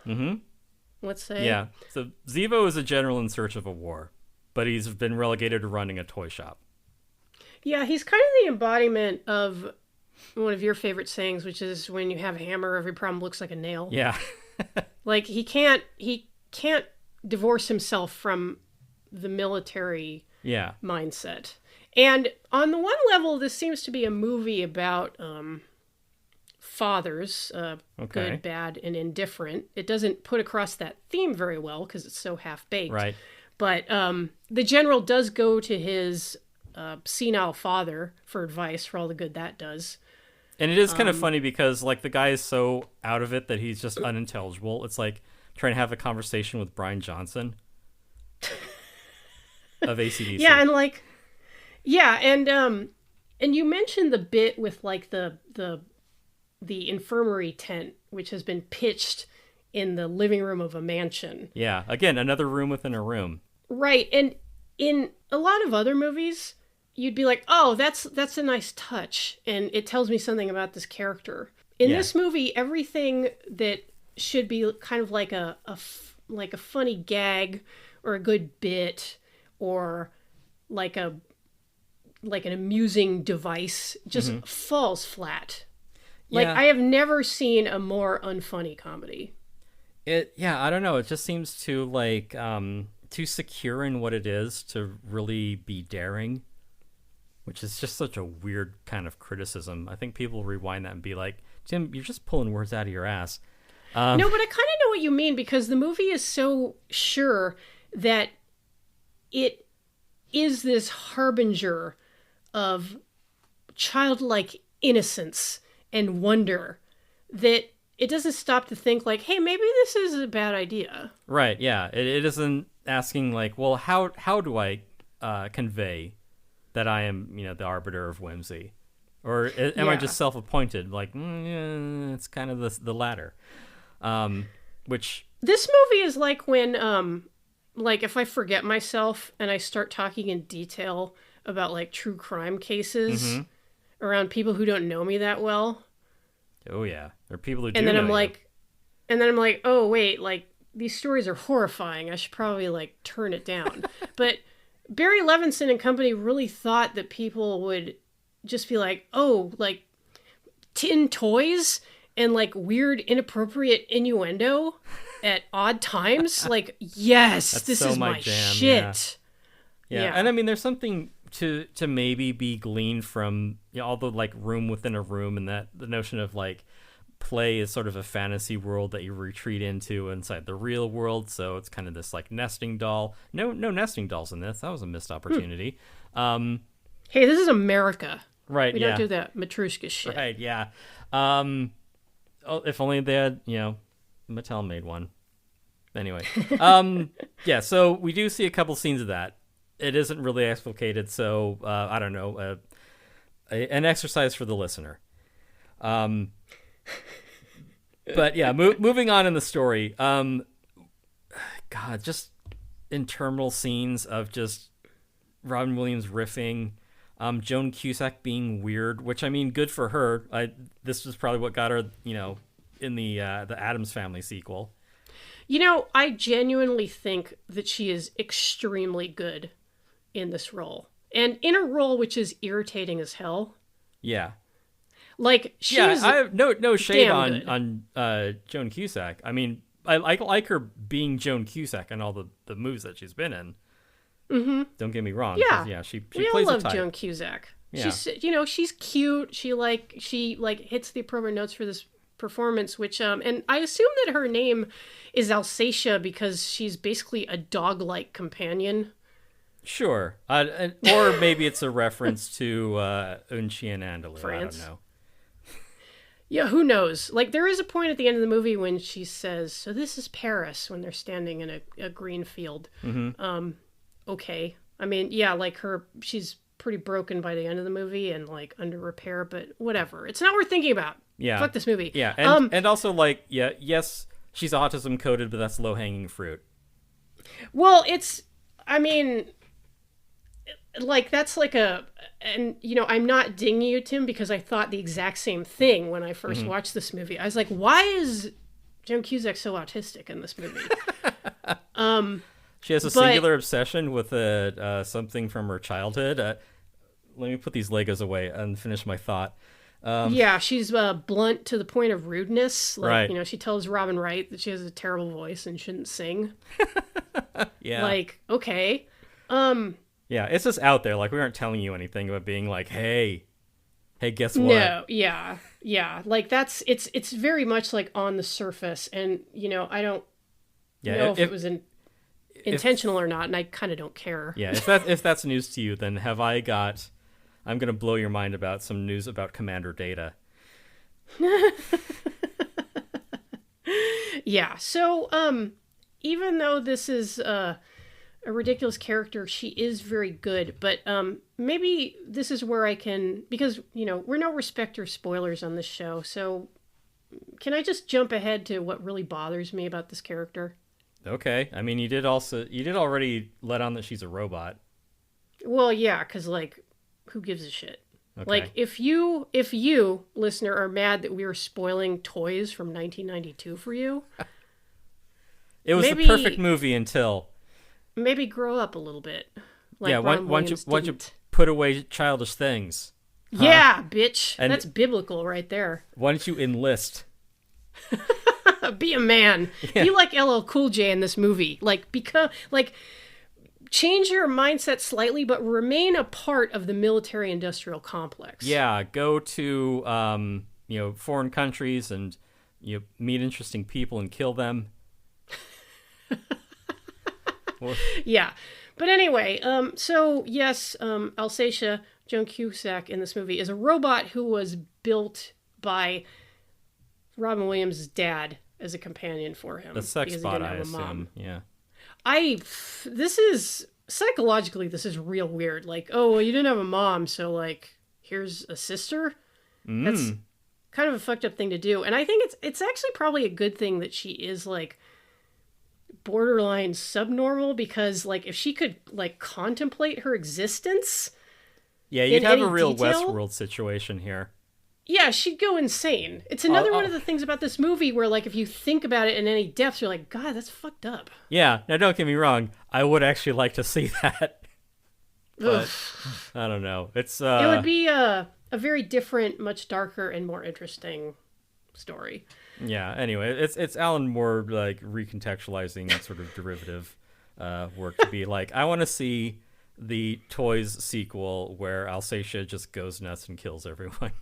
let's say. Yeah, so Zevo is a general in search of a war, but he's been relegated to running a toy shop. Yeah, he's kind of the embodiment of... one of your favorite sayings, which is when you have a hammer, every problem looks like a nail. Yeah. Like he can't divorce himself from the military mindset. And on the one level, this seems to be a movie about fathers, good, bad, and indifferent. It doesn't put across that theme very well because it's so half-baked. Right. But the general does go to his senile father for advice for all the good that does. And it is kind of funny because like the guy is so out of it that he's just unintelligible. It's like trying to have a conversation with Brian Johnson of AC/DC. Yeah, and like, and you mentioned the bit with like the infirmary tent, which has been pitched in the living room of a mansion. Yeah, again, another room within a room. Right, and in a lot of other movies, you'd be like, oh, that's a nice touch, and it tells me something about this character. In this movie, everything that should be kind of like a funny gag or a good bit or like an amusing device just falls flat. Like, I have never seen a more unfunny comedy. I don't know. It just seems to like too secure in what it is to really be daring. Which is just such a weird kind of criticism. I think people rewind that and be like, Tim, you're just pulling words out of your ass. No, but I kind of know what you mean because the movie is so sure that it is this harbinger of childlike innocence and wonder that it doesn't stop to think like, hey, maybe this is a bad idea. Right, yeah. It isn't asking like, well, how do I convey that I am, the arbiter of whimsy? Or am I just self-appointed? Like, it's kind of the latter. Which... This movie is like when, like, if I forget myself and I start talking in detail about, like, true crime cases around people who don't know me that well. Oh, yeah. Or people who do and then know I'm you. like, And then I'm like, oh, wait, like, these stories are horrifying. I should probably, like, turn it down. But... Barry Levinson and company really thought that people would just be like, oh, like tin toys and like weird inappropriate innuendo at odd times. Like, yes, this is my jam, shit. Yeah. And I mean, there's something to maybe be gleaned from all the like room within a room, and that the notion of like play is sort of a fantasy world that you retreat into inside the real world. So it's kind of this like nesting doll. No nesting dolls in this. That was a missed opportunity. Hey, this is America. Right. We yeah. don't do that Matryoshka shit. Right. Yeah. If only they had, Mattel made one. Anyway. Yeah. So we do see a couple scenes of that. It isn't really explicated, so I don't know. An exercise for the listener. But yeah, moving on in the story. God, just interminable scenes of just Robin Williams riffing, Joan Cusack being weird, which I mean, good for her. This was probably what got her, in the Addams Family sequel. I genuinely think that she is extremely good in this role, and in a role which is irritating as hell. Yeah. Like, she's I have no shade damn on Joan Cusack. I mean, I like her being Joan Cusack and all the moves that she's been in. Mm-hmm. Don't get me wrong. Yeah, she we plays all a love type. Joan Cusack. Yeah. She's cute. She hits the appropriate notes for this performance, which and I assume that her name is Alsatia because she's basically a dog-like companion. Sure, or maybe it's a reference to Un Chien Andalou. France. I don't know. Yeah, who knows? Like, there is a point at the end of the movie when she says, "So this is Paris," when they're standing in a green field. Mm-hmm. Okay. I mean, yeah, like she's pretty broken by the end of the movie and like under repair, but whatever. It's not worth thinking about. Yeah. Fuck this movie. Yeah, and also like, yes, she's autism coded, but that's low hanging fruit. Well, I mean, like, that's like and I'm not dinging you, Tim, because I thought the exact same thing when I first watched this movie. I was like, why is Joan Cusack so autistic in this movie? She has a singular obsession with something from her childhood. Let me put these Legos away and finish my thought. Yeah, she's blunt to the point of rudeness. Like, right. She tells Robin Wright that she has a terrible voice and shouldn't sing. Yeah. Like, okay. Yeah, it's just out there. Like, we aren't telling you anything about being like, hey, guess what? No, yeah. Like, it's very much like on the surface, and I don't know if it was intentional or not, and I kind of don't care. Yeah, if that's news to you, then I'm going to blow your mind about some news about Commander Data. Yeah, so even though this is a ridiculous character, she is very good, but maybe this is where I can, because, we're no respecter of spoilers on this show, so can I just jump ahead to what really bothers me about this character? Okay. I mean, you did already let on that she's a robot. Well, yeah, because, like, who gives a shit? Okay. Like, if you, listener, are mad that we were spoiling toys from 1992 for you... It was the perfect movie until... Maybe grow up a little bit. Like, yeah, why don't you put away childish things? Yeah, bitch. And that's biblical right there. Why don't you enlist? Be a man. Yeah. Be like LL Cool J in this movie. Like, change your mindset slightly, but remain a part of the military-industrial complex. Yeah, go to foreign countries and meet interesting people and kill them. Yeah, but anyway, so yes, Alsatia, Joan Cusack in this movie, is a robot who was built by Robin Williams' dad as a companion for him. A sex bot, I assume. Yeah. This is psychologically, this is real weird. Like, oh, well, you didn't have a mom, so like, here's a sister. That's kind of a fucked up thing to do, and I think it's actually probably a good thing that she is like borderline subnormal, because like if she could like contemplate her existence, yeah, you'd have a real Westworld situation here. Yeah, she'd go insane. It's another one of the things about this movie where, like, if you think about it in any depth, you're like, God, that's fucked up. Yeah, now don't get me wrong, I would actually like to see that. But I don't know. It's it would be a very different, much darker, and more interesting story. Yeah. Anyway, it's Alan Moore like recontextualizing that sort of derivative work to be like, I want to see the Toys sequel where Alsatia just goes nuts and kills everyone.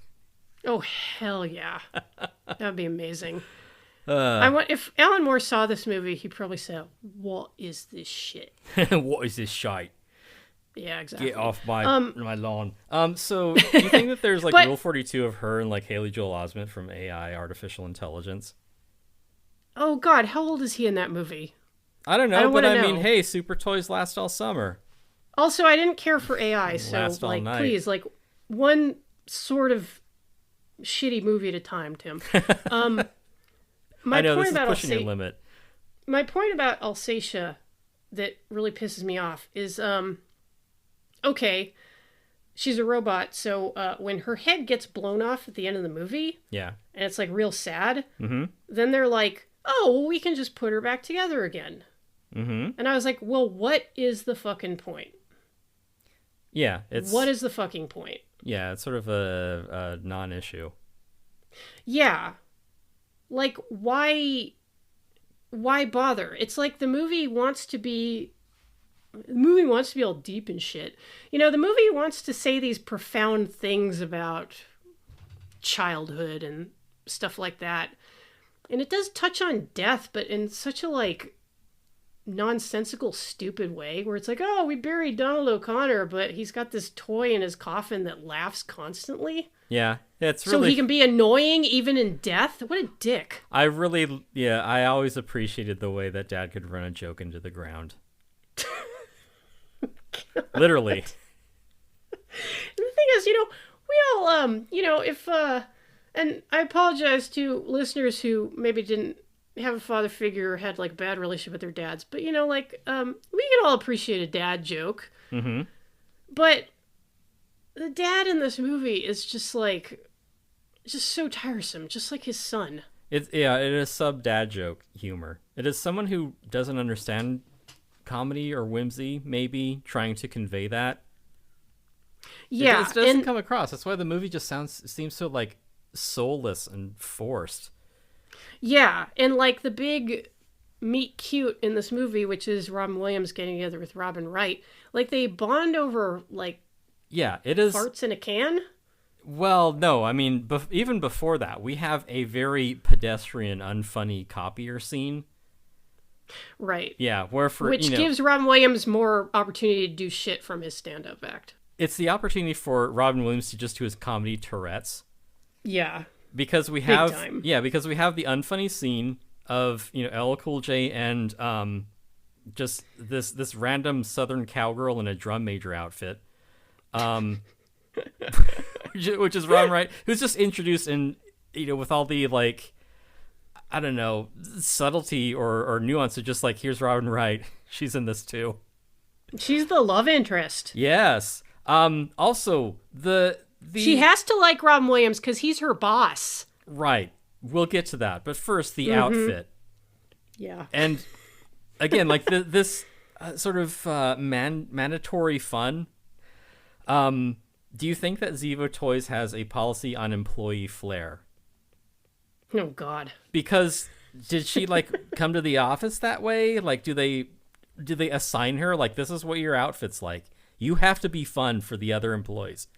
Oh hell yeah, that would be amazing. If Alan Moore saw this movie, he'd probably say, "What is this shit? What is this shite?" Yeah, exactly. Get off my lawn. So do you think that there's like But- Rule 42 of her and like Haley Joel Osment from AI, artificial intelligence? Oh God, how old is he in that movie? I don't know, I don't but wanna I mean, know. hey, super toys last all summer. Also, I didn't care for AI, so Last all like, night. please, like, one sort of shitty movie at a time, Tim. My I know point this is about pushing your limit. my point about Alsatia that really pisses me off is, okay, she's a robot, so when her head gets blown off at the end of the movie, Yeah. and it's like real sad, Mm-hmm. then they're like, oh, well, we can just put her back together again. Mm-hmm. And I was like, well, what is the fucking point? Yeah. It's What is the fucking point? Yeah, it's sort of a non-issue. Yeah. Like, why bother? It's like the movie wants to be all deep and shit. You know, the movie wants to say these profound things about childhood and stuff like that. And it does touch on death, but in such a, like, nonsensical, stupid way, where it's like, oh, we buried Donald O'Connor, but he's got this toy in his coffin that laughs constantly. Yeah, it's So really. he can be annoying even in death? What a dick. I always appreciated the way that Dad could run a joke into the ground. Literally. And the thing is, we all, if, and I apologize to listeners who maybe didn't have a father figure or had, like, a bad relationship with their dads, but, we can all appreciate a dad joke. Mm-hmm. But the dad in this movie is just so tiresome, just like his son. It is sub-dad joke humor. It is someone who doesn't understand comedy or whimsy, maybe, trying to convey that. Yeah, It doesn't come across. That's why the movie just seems so, like, soulless and forced. yeah, and like the big meet cute in this movie, which is Robin Williams getting together with Robin Wright, like they bond over like Yeah, it is. farts in a can. Well, no, I mean, even before that, we have a very pedestrian, unfunny copier scene. Right. Yeah, where Which gives Robin Williams more opportunity to do shit from his stand-up act. it's the opportunity for Robin Williams to just do his comedy Tourette's. Yeah. Because we have time. because we have the unfunny scene of LL Cool J and just this random Southern cowgirl in a drum major outfit, which is Ron Wright, who's just introduced in with all the like I don't know subtlety or nuance of just like here's Robin Wright, she's in this too. She's the love interest. Yes. Also the She has to like Robin Williams because he's her boss. Right. We'll get to that. But first, the outfit. Yeah. And again, like this sort of mandatory fun. Do you think that Zevo Toys has a policy on employee flair? Oh, God. Because did she like come to the office that way? Like, do they assign her like this is what your outfit's like? You have to be fun for the other employees.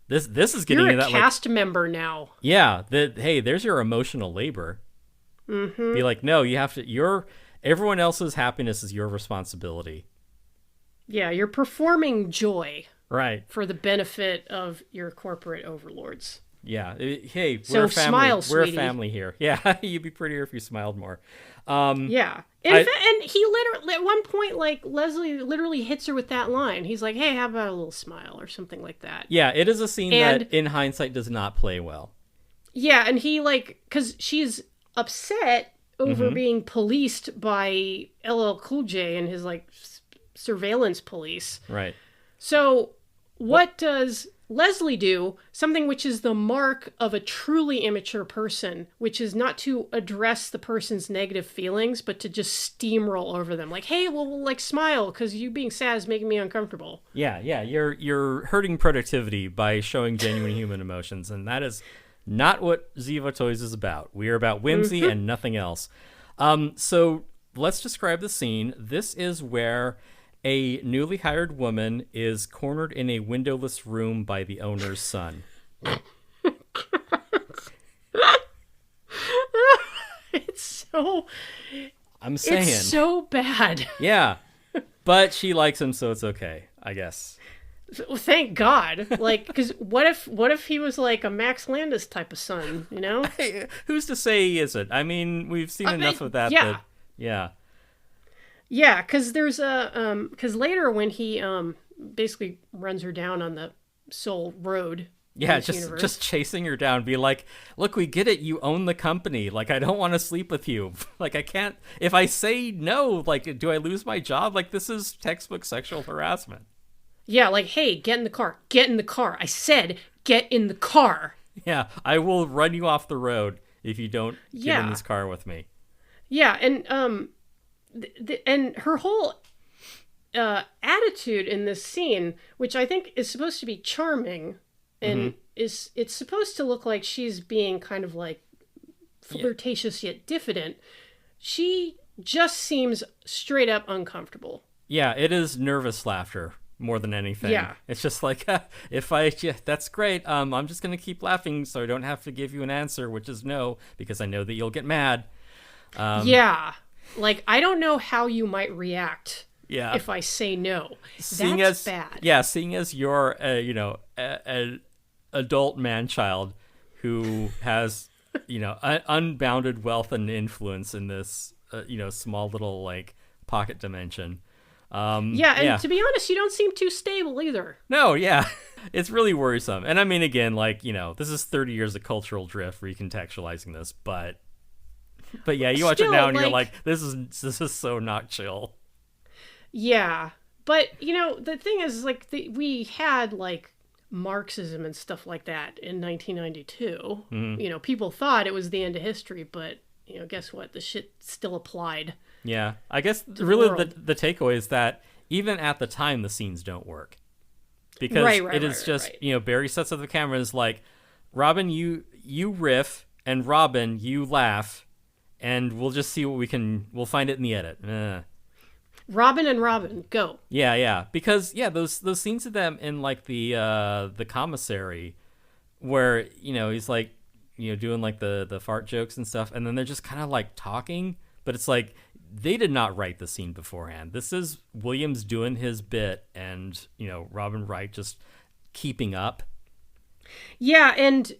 This is getting You're into a that cast member now. yeah, hey, there's your emotional labor. Mm-hmm. Be like, no, you have to. Everyone else's happiness is your responsibility. Yeah, you're performing joy Right. for the benefit of your corporate overlords. Yeah. Hey, So we're a family. smile, We're a sweetie. family here. Yeah, you'd be prettier if you smiled more. Yeah. And he literally, at one point, like, Leslie literally hits her with that line. He's like, hey, how about a little smile or something like that. Yeah, it is a scene And- that, in hindsight, does not play well. Yeah, and he, like, because she's upset over Mm-hmm. being policed by LL Cool J and his, like, surveillance police. Right. So, what does Leslie do? Something which is the mark of a truly immature person, which is not to address the person's negative feelings, but to just steamroll over them. Like, hey, well, like, smile, because you being sad is making me uncomfortable. Yeah. You're hurting productivity by showing genuine human emotions, and that is not what Ziva Toys is about. We are about whimsy and nothing else. So let's describe the scene. This is where a newly hired woman is cornered in a windowless room by the owner's son. It's so I'm saying. It's so bad. Yeah. But she likes him, so it's okay. I guess. Well, thank God. Like, because what if he was like a Max Landis type of son, you know? Hey, who's to say he isn't? I mean, we've seen enough of that. Yeah. Yeah. Yeah, because there's because later when he basically runs her down on the Soul Road. Yeah, just chasing her down, be like, look, we get it, you own the company. Like, I don't want to sleep with you. Like, I can't, if I say no, like, do I lose my job? Like, this is textbook sexual harassment. Yeah, like, hey, get in the car. Get in the car. I said, get in the car. Yeah, I will run you off the road if you don't get in this car with me. Yeah, and and her whole attitude in this scene, which I think is supposed to be charming, and it's supposed to look like she's being kind of like flirtatious yet diffident. She just seems straight up uncomfortable. Yeah, it is nervous laughter more than anything. Yeah. It's just like, that's great. I'm just going to keep laughing so I don't have to give you an answer, which is no, because I know that you'll get mad. Yeah. Like, I don't know how you might react if I say no. That's bad. Yeah, seeing as you're, an adult man-child who has, unbounded wealth and influence in this, small little, like, pocket dimension. To be honest, you don't seem too stable either. No, yeah. It's really worrisome. And I mean, again, like, this is 30 years of cultural drift recontextualizing this, but yeah, you watch it now and you're like, this is so not chill. Yeah. But, the thing is, like, we had, like, Marxism and stuff like that in 1992. Mm-hmm. People thought it was the end of history, but, guess what? The shit still applied. Yeah. I guess really the takeaway is that even at the time, the scenes don't work. Because it is just, Barry sets up the camera and is like, Robin, you riff, and Robin, you laugh, and we'll just see we'll find it in the edit. Robin and Robin, go. Yeah. Because, those scenes of them in, like, the commissary where, he's, like, doing, like, the fart jokes and stuff, and then they're just kind of, like, talking, but it's like, they did not write the scene beforehand. This is Williams doing his bit and, Robin Wright just keeping up. Yeah, and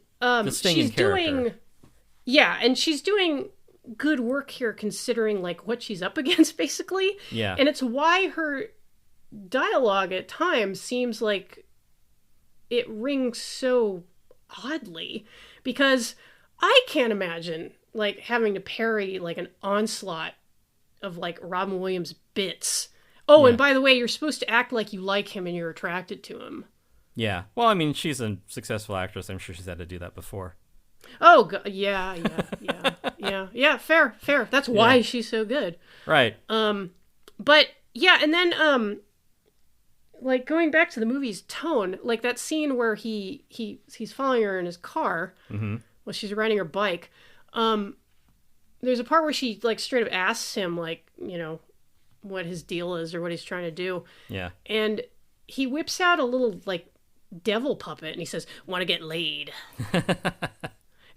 she's doing good work here considering like what she's up against basically. Yeah. And it's why her dialogue at times seems like it rings so oddly, because I can't imagine like having to parry like an onslaught of like Robin Williams bits. Oh, and by the way, you're supposed to act like you like him and you're attracted to him. Yeah. Well, I mean, she's a successful actress. I'm sure she's had to do that before. Oh, yeah. Fair. That's why she's so good. Right. But yeah, and then like going back to the movie's tone, like that scene where he's following her in his car while she's riding her bike. There's a part where she like straight up asks him like, what his deal is or what he's trying to do. Yeah. And he whips out a little like devil puppet and he says, "Want to get laid?"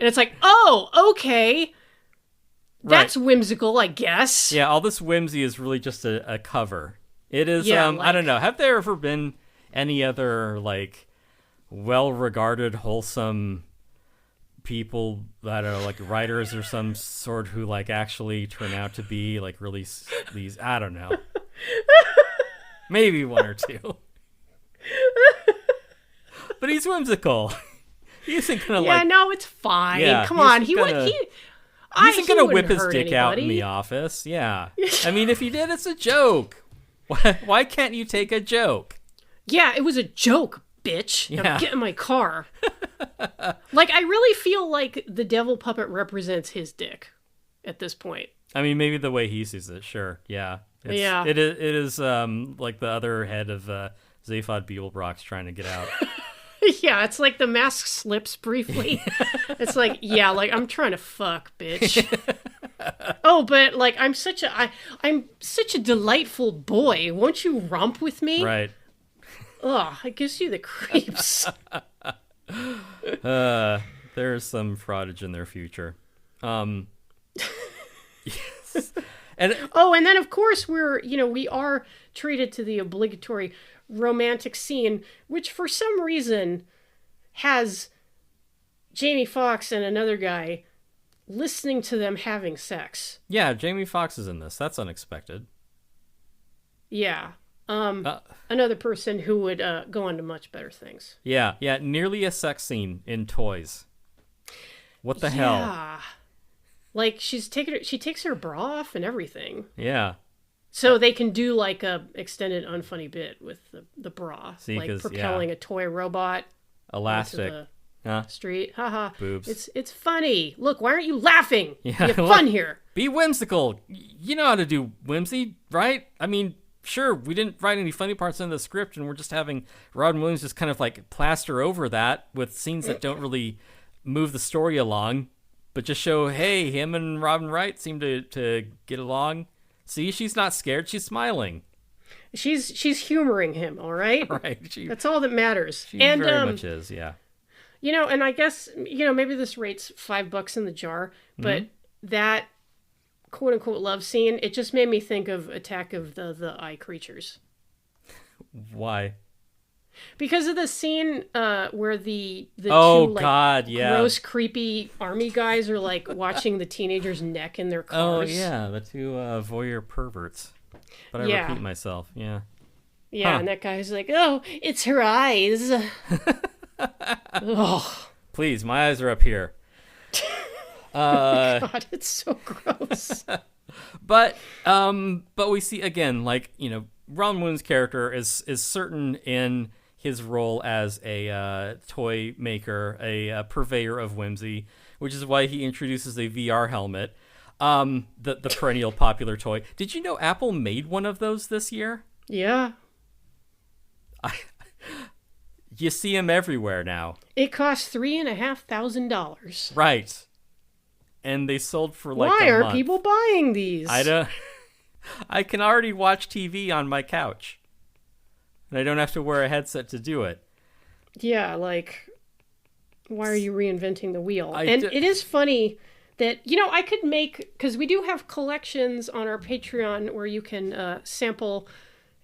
And it's like, oh, okay. That's whimsical, I guess. Yeah, all this whimsy is really just a cover. It is, I don't know. Have there ever been any other, like, well-regarded, wholesome people, I don't know, like writers or some sort who, like, actually turn out to be, like, really these, I don't know. Maybe one or two. But he's whimsical. He isn't gonna no, it's fine. Yeah, come on, he isn't gonna whip his dick out in the office. Yeah, I mean, if he did, it's a joke. Why can't you take a joke? Yeah, it was a joke, bitch. Yeah. Now get in my car. Like, I really feel like the devil puppet represents his dick at this point. I mean, maybe the way he sees it. Sure. Yeah. It is like the other head of Zaphod Beeblebrox trying to get out. Yeah, it's like the mask slips briefly. It's like, yeah, like I'm trying to fuck, bitch. Oh, but like I'm such a delightful boy. Won't you romp with me? Right. Ugh, it gives you the creeps. There's some fraudage in their future. Yes. And Oh, and then of course we are treated to the obligatory romantic scene, which for some reason has Jamie Foxx and another guy listening to them having sex. yeah, Jamie Foxx is in this. That's unexpected. Yeah. Another person who would go on to much better things. Yeah, nearly a sex scene in Toys. What the hell? Yeah. Like she takes her bra off and everything. Yeah. So they can do like a extended unfunny bit with the bra. See, like 'cause, propelling a toy robot Elastic. onto Huh? the street. Haha. Boobs. It's funny. Look, why aren't you laughing? Yeah, You have fun here. Be whimsical. You know how to do whimsy, right? I mean, sure, we didn't write any funny parts in the script, and we're just having Robin Williams just kind of like plaster over that with scenes that don't really move the story along, but just show, hey, him and Robin Wright seem to get along. See, she's not scared. She's smiling. She's humoring him, all right? Right. That's all that matters. She And very much is, yeah. and I guess maybe this rates $5 in the jar, but that quote unquote love scene, it just made me think of Attack of the Eye Creatures. Why? Because of the scene where the Oh, two like God, yeah. gross, creepy army guys are like watching the teenager's neck in their Oh, cars. yeah, the two voyeur perverts. But I Yeah. repeat myself, yeah. Yeah, Huh. and that guy's like, "Oh, it's her eyes." Oh, Please, my eyes are up here. God, it's so gross. But we see again, like, Ron Williams' character is certain in his role as a toy maker, a purveyor of whimsy, which is why he introduces a VR helmet, the perennial popular toy. Did you know Apple made one of those this year? Yeah. You see them everywhere now. It cost $3,500. Right. And they sold for like Why a are month. people buying these? I can already watch TV on my couch. And I don't have to wear a headset to do it. Yeah, like, why are you reinventing the wheel? It is funny that, I could make, because we do have collections on our Patreon where you can sample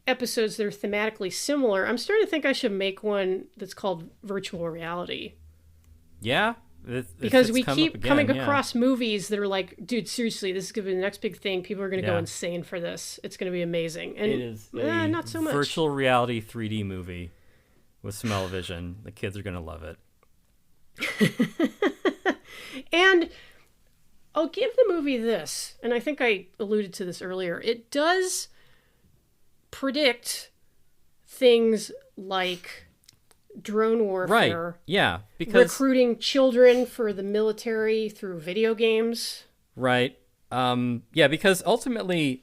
episodes that are thematically similar. I'm starting to think I should make one that's called virtual reality. Yeah? Because we keep coming across movies that are like, dude, seriously, this is going to be the next big thing. People are going to go insane for this. It's going to be amazing. And it is a not so much. virtual reality 3D movie with smell-o-vision. The kids are going to love it. And I'll give the movie this, and I think I alluded to this earlier. It does predict things like drone warfare. Right. Yeah. Because recruiting children for the military through video games. Right. Yeah, because ultimately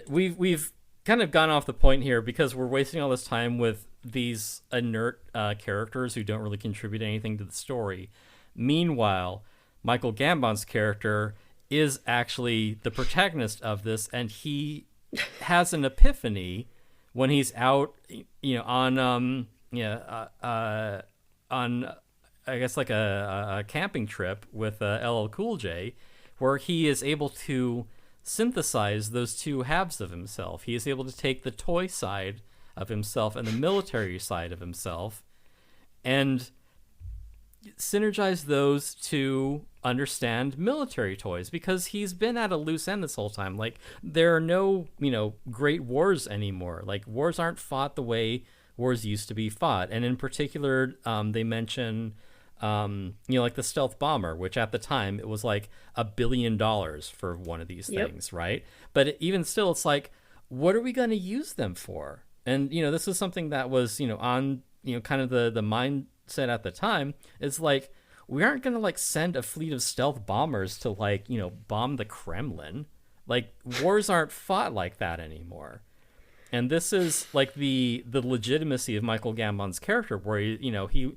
we've kind of gone off the point here because we're wasting all this time with these inert characters who don't really contribute anything to the story. Meanwhile, Michael Gambon's character is actually the protagonist of this, and he has an epiphany when he's out, on I guess like a camping trip with LL Cool J, where he is able to synthesize those two halves of himself. He is able to take the toy side of himself and the military side of himself and synergize those to understand military toys, because he's been at a loose end this whole time. Like, there are no, great wars anymore. Like, wars aren't fought the way wars used to be fought. And in particular, they mention, like the stealth bomber, which at the time it was like $1 billion for one of these things, right? But even still, it's like, what are we going to use them for? And, this is something that was, on, kind of the mindset at the time. It's like, we aren't going to like send a fleet of stealth bombers to like, bomb the Kremlin. Like, wars aren't fought like that anymore. And this is like the legitimacy of Michael Gambon's character, where he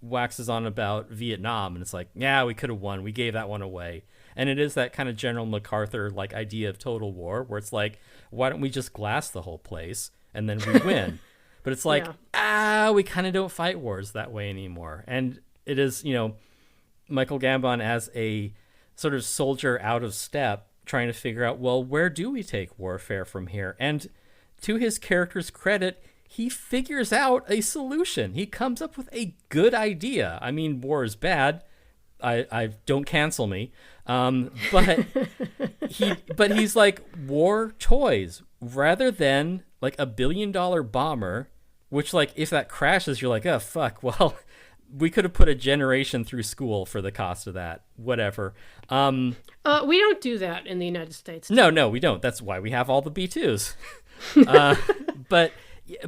waxes on about Vietnam, and it's like, yeah, we could have won. We gave that one away. And it is that kind of General MacArthur like idea of total war, where it's like, why don't we just glass the whole place and then we win? But it's like, we kind of don't fight wars that way anymore. And it is, Michael Gambon as a sort of soldier out of step trying to figure out, well, where do we take warfare from here? And to his character's credit, he figures out a solution. He comes up with a good idea. I mean, war is bad. I don't cancel me. But he's like, war toys rather than like $1 billion bomber, which like if that crashes, you're like, oh fuck. Well, we could have put a generation through school for the cost of that. Whatever. We don't do that in the United States. No, we don't. That's why we have all the B-2s.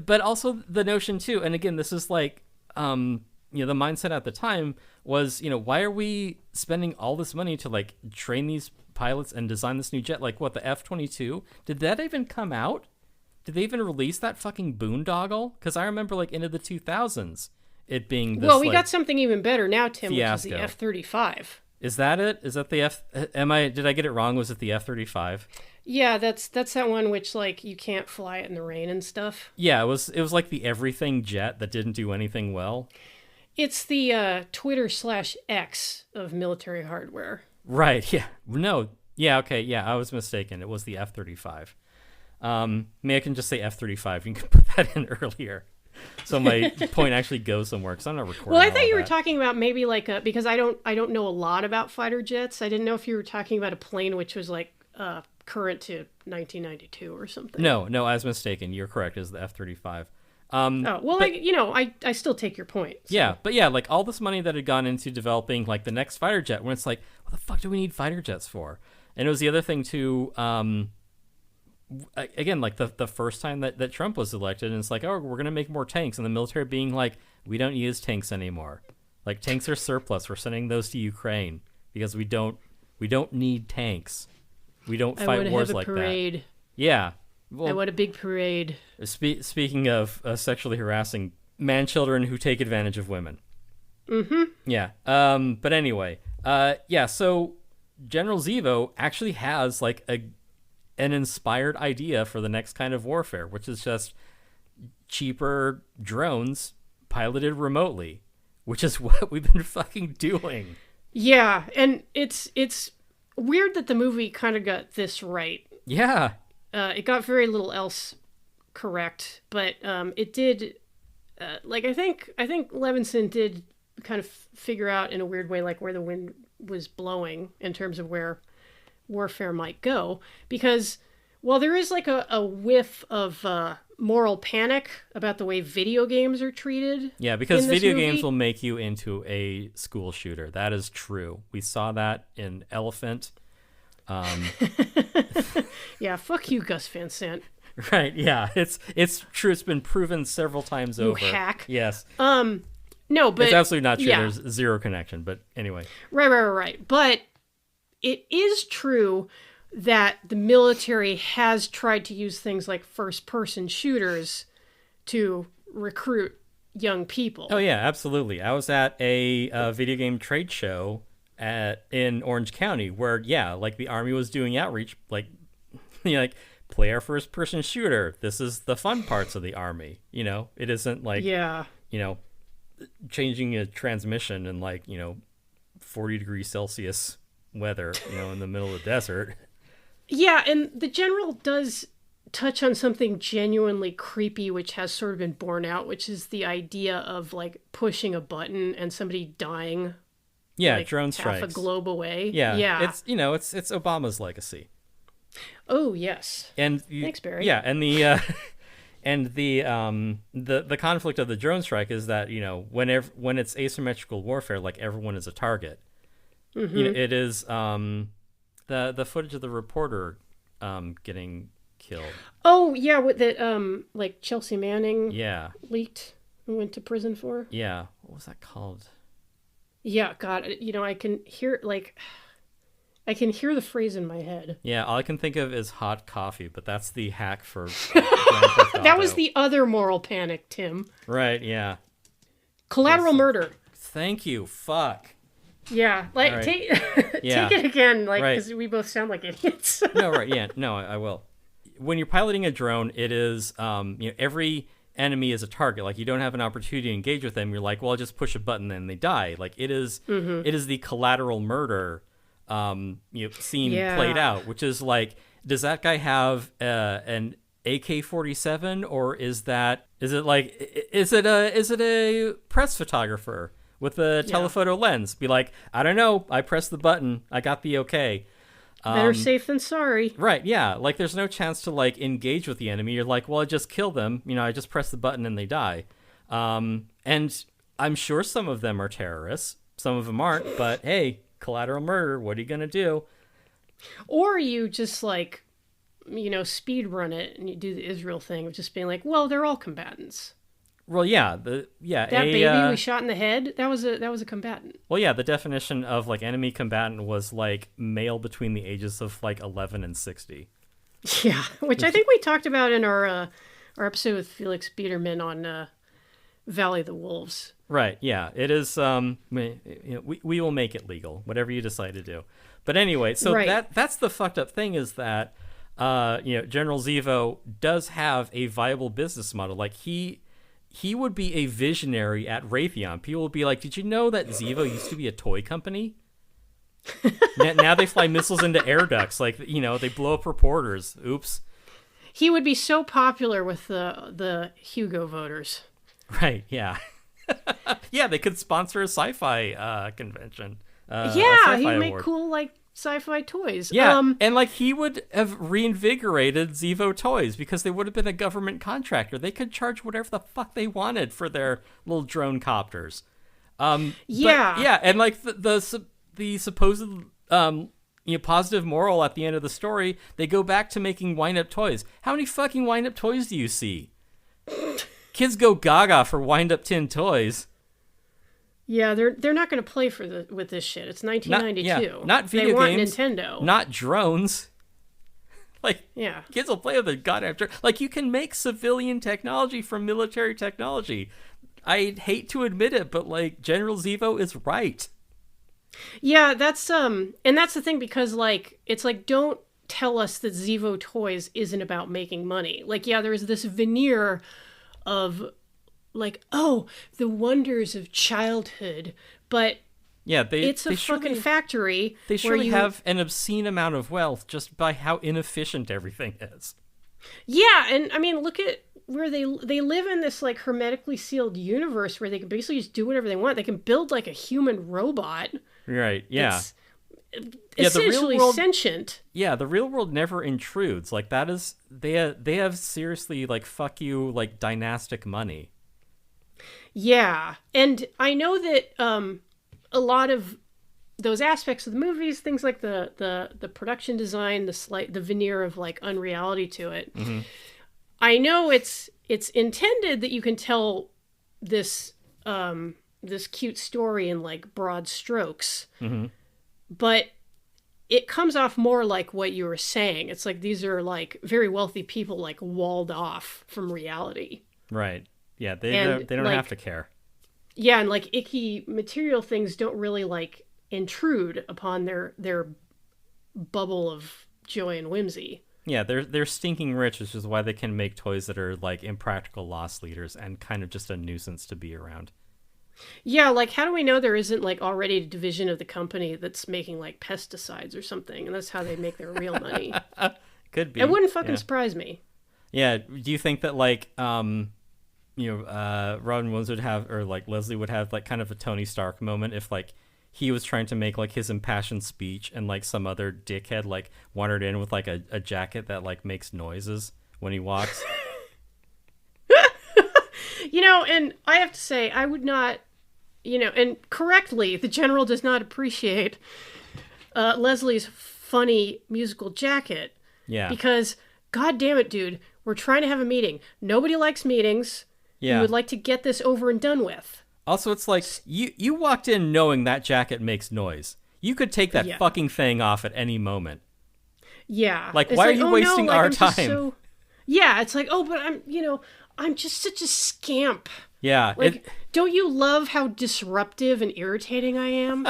But also the notion too, and again, this is like, the mindset at the time was, why are we spending all this money to like train these pilots and design this new jet? Like what, the F-22? Did that even come out? Did they even release that fucking boondoggle? Because I remember like into the 2000s it being this. Well, we got something even better now, Tim, fiasco. Which is the F-35. Is that it? Is that the did I get it wrong? Was it the F-35? Yeah, that's that one which like you can't fly it in the rain and stuff. Yeah, it was like the everything jet that didn't do anything well. It's the Twitter/X of military hardware. Right, yeah. No, yeah, okay, yeah, I was mistaken. It was the F-35. Maybe I can just say F-35. You can put that in earlier. So my point actually goes somewhere, because I'm not recording. Well, I thought you were talking about maybe like because I don't know a lot about fighter jets. I didn't know if you were talking about a plane which was like current to 1992 or something. No, I was mistaken. You're correct. It's the F-35. I still take your point. So. Yeah, but yeah, like all this money that had gone into developing like the next fighter jet, when it's like, what the fuck do we need fighter jets for? And it was the other thing too. Again, like the first time that Trump was elected, and it's like, oh, we're gonna make more tanks, and the military being like, we don't use tanks anymore. Like tanks are surplus. We're sending those to Ukraine because we don't need tanks. We don't fight wars like that. Yeah. Well, I want a big parade. Speaking of sexually harassing man-children who take advantage of women. Mm-hmm. Yeah. But anyway, so General Zevo actually has like an inspired idea for the next kind of warfare, which is just cheaper drones piloted remotely, which is what we've been fucking doing. Yeah, and it's weird that the movie kind of got this right. Yeah. It got very little else correct, but it did. I think Levinson did kind of figure out in a weird way like where the wind was blowing in terms of where warfare might go, because while there is like a whiff of moral panic about the way video games are treated. Yeah, because video games will make you into a school shooter. That is true. We saw that in Elephant. Yeah, fuck you, Gus Van Sant. Right, yeah. It's true. It's been proven several times over. You hack. Yes. No, but... It's absolutely not true. Yeah. There's zero connection, but anyway. Right. But it is true that the military has tried to use things like first-person shooters to recruit young people. Oh, yeah, absolutely. I was at a video game trade show in Orange County where, yeah, like the Army was doing outreach, like, like, play our first-person shooter. This is the fun parts of the Army, It isn't like, changing a transmission in like, 40 degrees Celsius weather, in the middle of the desert. Yeah, and the general does touch on something genuinely creepy, which has sort of been borne out, which is the idea of like pushing a button and somebody dying. Yeah, like, drone strikes. half a globe away. Yeah. It's it's Obama's legacy. Oh yes. And thanks, Barry. Yeah, and the conflict of the drone strike is that when it's asymmetrical warfare, like everyone is a target. Mm-hmm. It is the footage of the reporter getting killed. Oh yeah, with that like Chelsea Manning. Yeah. Leaked and went to prison for. Yeah. What was that called? Yeah, God, I can hear the phrase in my head. Yeah, all I can think of is hot coffee, but that's the hack for That was the other moral panic, Tim. Right, yeah. Collateral murder. Thank you. Fuck. Yeah, like right. take it again, like because we both sound like idiots. No, right, yeah, no, I will. When you're piloting a drone, it is every enemy is a target. Like you don't have an opportunity to engage with them. You're like, well, I'll just push a button and they die. Like it is the collateral murder scene Yeah. played out, which is like, does that guy have an AK-47, or is it a press photographer with a telephoto lens? Be like, I don't know, I pressed the button, I got the okay. Better safe than sorry. Right, yeah. Like, there's no chance to, like, engage with the enemy. You're like, well, I just kill them. I just press the button and they die. And I'm sure some of them are terrorists. Some of them aren't. But, hey, collateral murder, what are you going to do? Or you just, like, speed run it and you do the Israel thing of just being like, well, they're all combatants. Well, yeah, That baby we shot in the head, that was a combatant. Well, yeah, the definition of, like, enemy combatant was, like, male between the ages of, like, 11 and 60. Yeah, which I think we talked about in our episode with Felix Biederman on Valley of the Wolves. Right, yeah, it is, we will make it legal, whatever you decide to do. But anyway, so right. that's the fucked up thing, is that, General Zivo does have a viable business model. Like, he would be a visionary at Raytheon. People would be like, did you know that Zivo used to be a toy company? Now they fly missiles into air ducts. Like, they blow up reporters. Oops. He would be so popular with the Hugo voters. Right, yeah. Yeah, they could sponsor a sci-fi convention. Yeah, he'd make cool, like, sci-fi toys. Yeah, and like he would have reinvigorated Zivo Toys because they would have been a government contractor. They could charge whatever the fuck they wanted for their little drone copters. Yeah, and like the supposed positive moral at the end of the story, they go back to making wind-up toys. How many fucking wind-up toys do you see? Kids go gaga for wind-up tin toys. Yeah, they're not going to play with this shit. It's 1992. Not video games. They want Nintendo. Not drones. Like, yeah, kids will play with the goddamn drone. Like, you can make civilian technology from military technology. I hate to admit it, but like General Zivo is right. Yeah, that's and that's the thing, because like it's like, don't tell us that Zivo Toys isn't about making money. Like, yeah, there's this veneer of like, oh, the wonders of childhood, but yeah, it's a fucking factory. They surely have an obscene amount of wealth just by how inefficient everything is. Yeah, and I mean, look at where they live in this like hermetically sealed universe where they can basically just do whatever they want. They can build like a human robot. Right, yeah. Essentially sentient. Yeah, the real world never intrudes. Like, that is, they have seriously like fuck you like dynastic money. Yeah, and I know that a lot of those aspects of the movies, things like the production design, the veneer of like unreality to it. Mm-hmm. I know it's intended that you can tell this this cute story in like broad strokes, mm-hmm. but it comes off more like what you were saying. It's like these are like very wealthy people like walled off from reality. Right. Yeah, they don't like, have to care. Yeah, and like icky material things don't really like intrude upon their bubble of joy and whimsy. Yeah, they're stinking rich, which is why they can make toys that are like impractical loss leaders and kind of just a nuisance to be around. Yeah, like how do we know there isn't like already a division of the company that's making like pesticides or something, and that's how they make their real money? Could be. It wouldn't fucking surprise me. Yeah, do you think that like Robin Williams would have, or like Leslie would have like kind of a Tony Stark moment if like he was trying to make like his impassioned speech and like some other dickhead like wandered in with like a jacket that like makes noises when he walks? And I have to say, I would not, and correctly, the general does not appreciate Leslie's funny musical jacket. Yeah. Because, god damn it, dude, we're trying to have a meeting. Nobody likes meetings. Yeah. We would like to get this over and done with. Also, it's like, you walked in knowing that jacket makes noise. You could take that fucking thing off at any moment. Yeah. Like, why are you wasting our time? Yeah, it's like, oh, but I'm just such a scamp. Yeah. Like, don't you love how disruptive and irritating I am?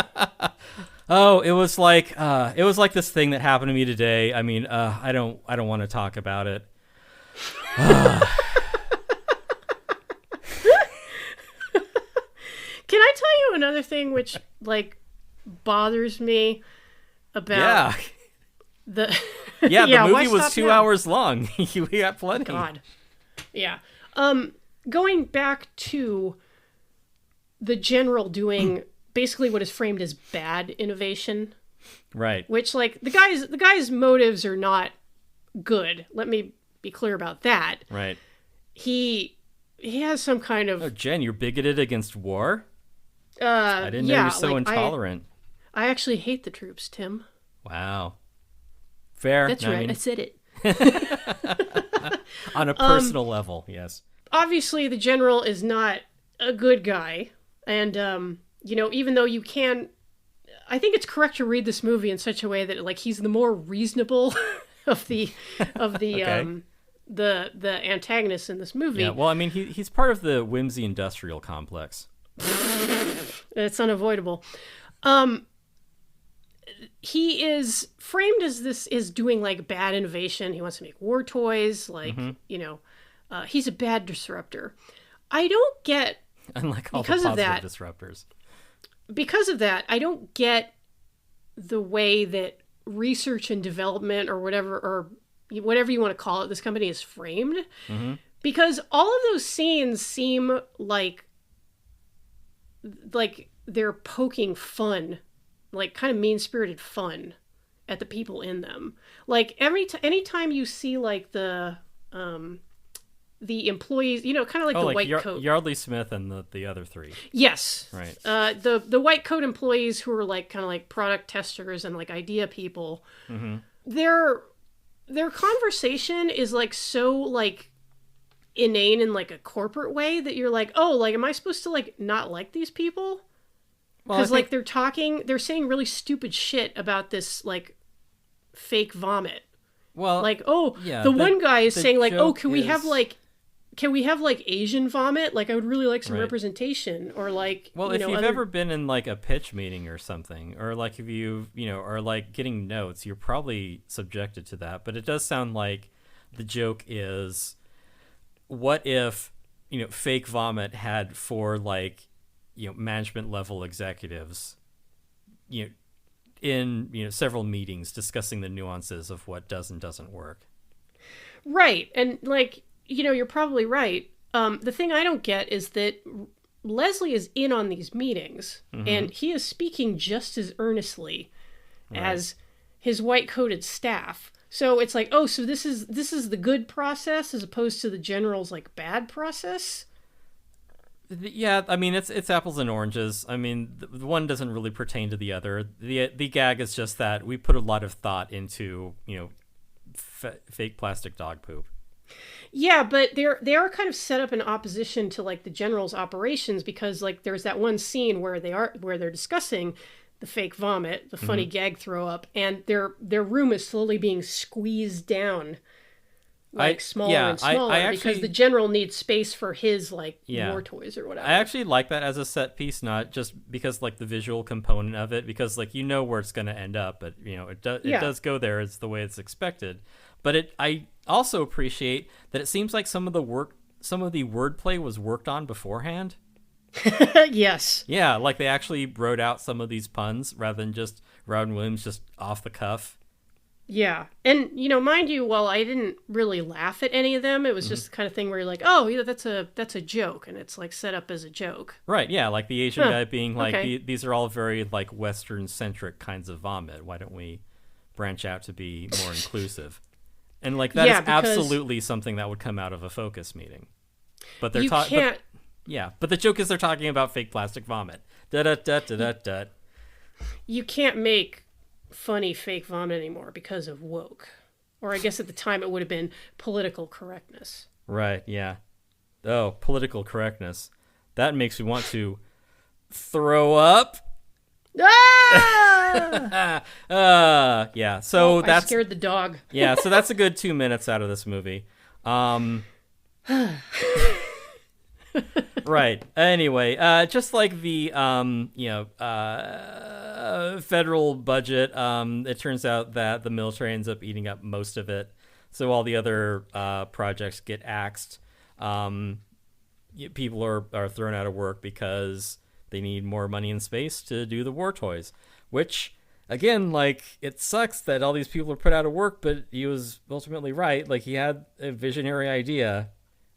Oh, it was like this thing that happened to me today. I mean, I don't want to talk about it. Can I tell you another thing which like bothers me? Yeah. the Yeah, yeah, the why movie was stop 2 now? hours long. We got plenty. God. Yeah. Going back to the general doing basically what is framed as bad innovation, Right. which like the guy's motives are not good. Let me be clear about that. Right. He has some kind of Oh, Jen, you're bigoted against war? I didn't know yeah, you're so like, intolerant. I actually hate the troops, Tim. Wow. Fair. That's I right. mean, I said it. on a personal level, yes. Obviously, the general is not a good guy, and even though you can, I think it's correct to read this movie in such a way that like he's the more reasonable of the Okay. the antagonists in this movie. Yeah, well, I mean, he's part of the whimsy industrial complex. It's unavoidable. He is framed as this is doing like bad innovation. He wants to make war toys, like he's a bad disruptor. I don't get Unlike all the Because of positive that- disruptors. because of that. I don't get the way that research and development or whatever you want to call it, this company is framed, because all of those scenes seem like they're poking fun, like kind of mean-spirited fun at the people in them. Like anytime you see like the employees, kind of like the like white coat. Yardley Smith and the other three. Yes. Right. The white coat employees who are like kind of like product testers and like idea people. Their conversation is like so like inane in like a corporate way that you're like, oh, like am I supposed to like not like these people? Well, Because like they're saying really stupid shit about this like fake vomit. well, Like, oh, yeah, the one guy is the saying like, oh, joke can we have like Asian vomit? Like I would really like some Right. representation, or like well, if you've ever been in like a pitch meeting or something, or like if you or like getting notes, you're probably subjected to that. But it does sound like the joke is, what if fake vomit had four like management level executives in several meetings discussing the nuances of what does and doesn't work. Right. And like, you're probably right. The thing I don't get is that Leslie is in on these meetings and he is speaking just as earnestly as his white coated staff. So it's like, oh, so this is the good process as opposed to the general's like bad process. Yeah, I mean it's apples and oranges. I mean the one doesn't really pertain to the other. The gag is just that we put a lot of thought into fake plastic dog poop. Yeah, but they are kind of set up in opposition to like the general's operations, because like there's that one scene where they're discussing the fake vomit, the funny gag throw up, and their room is slowly being squeezed down like smaller and smaller because the general needs space for his like war toys or whatever. I actually like that as a set piece, not just because like the visual component of it, because like where it's going to end up, but it does go there. It's the way it's expected. But I also appreciate that it seems like some of the wordplay was worked on beforehand. Yes. Yeah, like they actually wrote out some of these puns rather than just Robin Williams just off the cuff. Yeah. And, mind you, while I didn't really laugh at any of them, it was just the kind of thing where you're like, oh, yeah, that's a joke. And it's like set up as a joke. Right. Yeah. Like the Asian guy being like, okay. These are all very like Western centric kinds of vomit. Why don't we branch out to be more inclusive? And like that is absolutely something that would come out of a focus meeting. But they're talking. Yeah. But the joke is they're talking about fake plastic vomit. Da-da-da-da-da-da. You can't make funny fake vomit anymore because of woke. Or I guess at the time it would have been political correctness. Right, yeah. Oh, political correctness. That makes me want to throw up. Ah! Yeah. So I that's scared the dog. Yeah, so that's a good 2 minutes out of this movie. Right. Anyway, just like the federal budget, it turns out that the military ends up eating up most of it. So all the other projects get axed. People are thrown out of work because they need more money and space to do the war toys, which again, like, it sucks that all these people are put out of work, but he was ultimately right. Like, he had a visionary idea.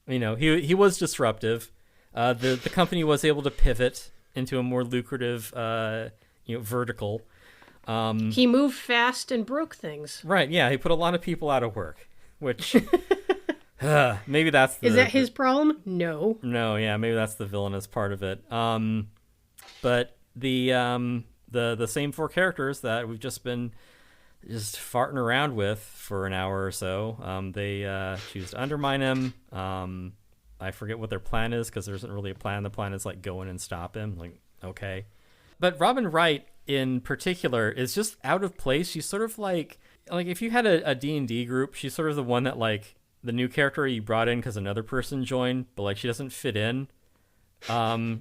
You know, he was disruptive. The company was able to pivot into a more lucrative, vertical. He moved fast and broke things. Right, yeah, he put a lot of people out of work, which maybe that's Is that his problem? No. No, yeah, maybe that's the villainous part of it. But the same four characters that we've just been farting around with for an hour or so, they choose to undermine him. I forget what their plan is because there isn't really a plan. The plan is like go in and stop him. Like, okay. But Robin Wright in particular is just out of place. She's sort of like if you had a D&D group, she's sort of the one that like the new character you brought in because another person joined, but like she doesn't fit in.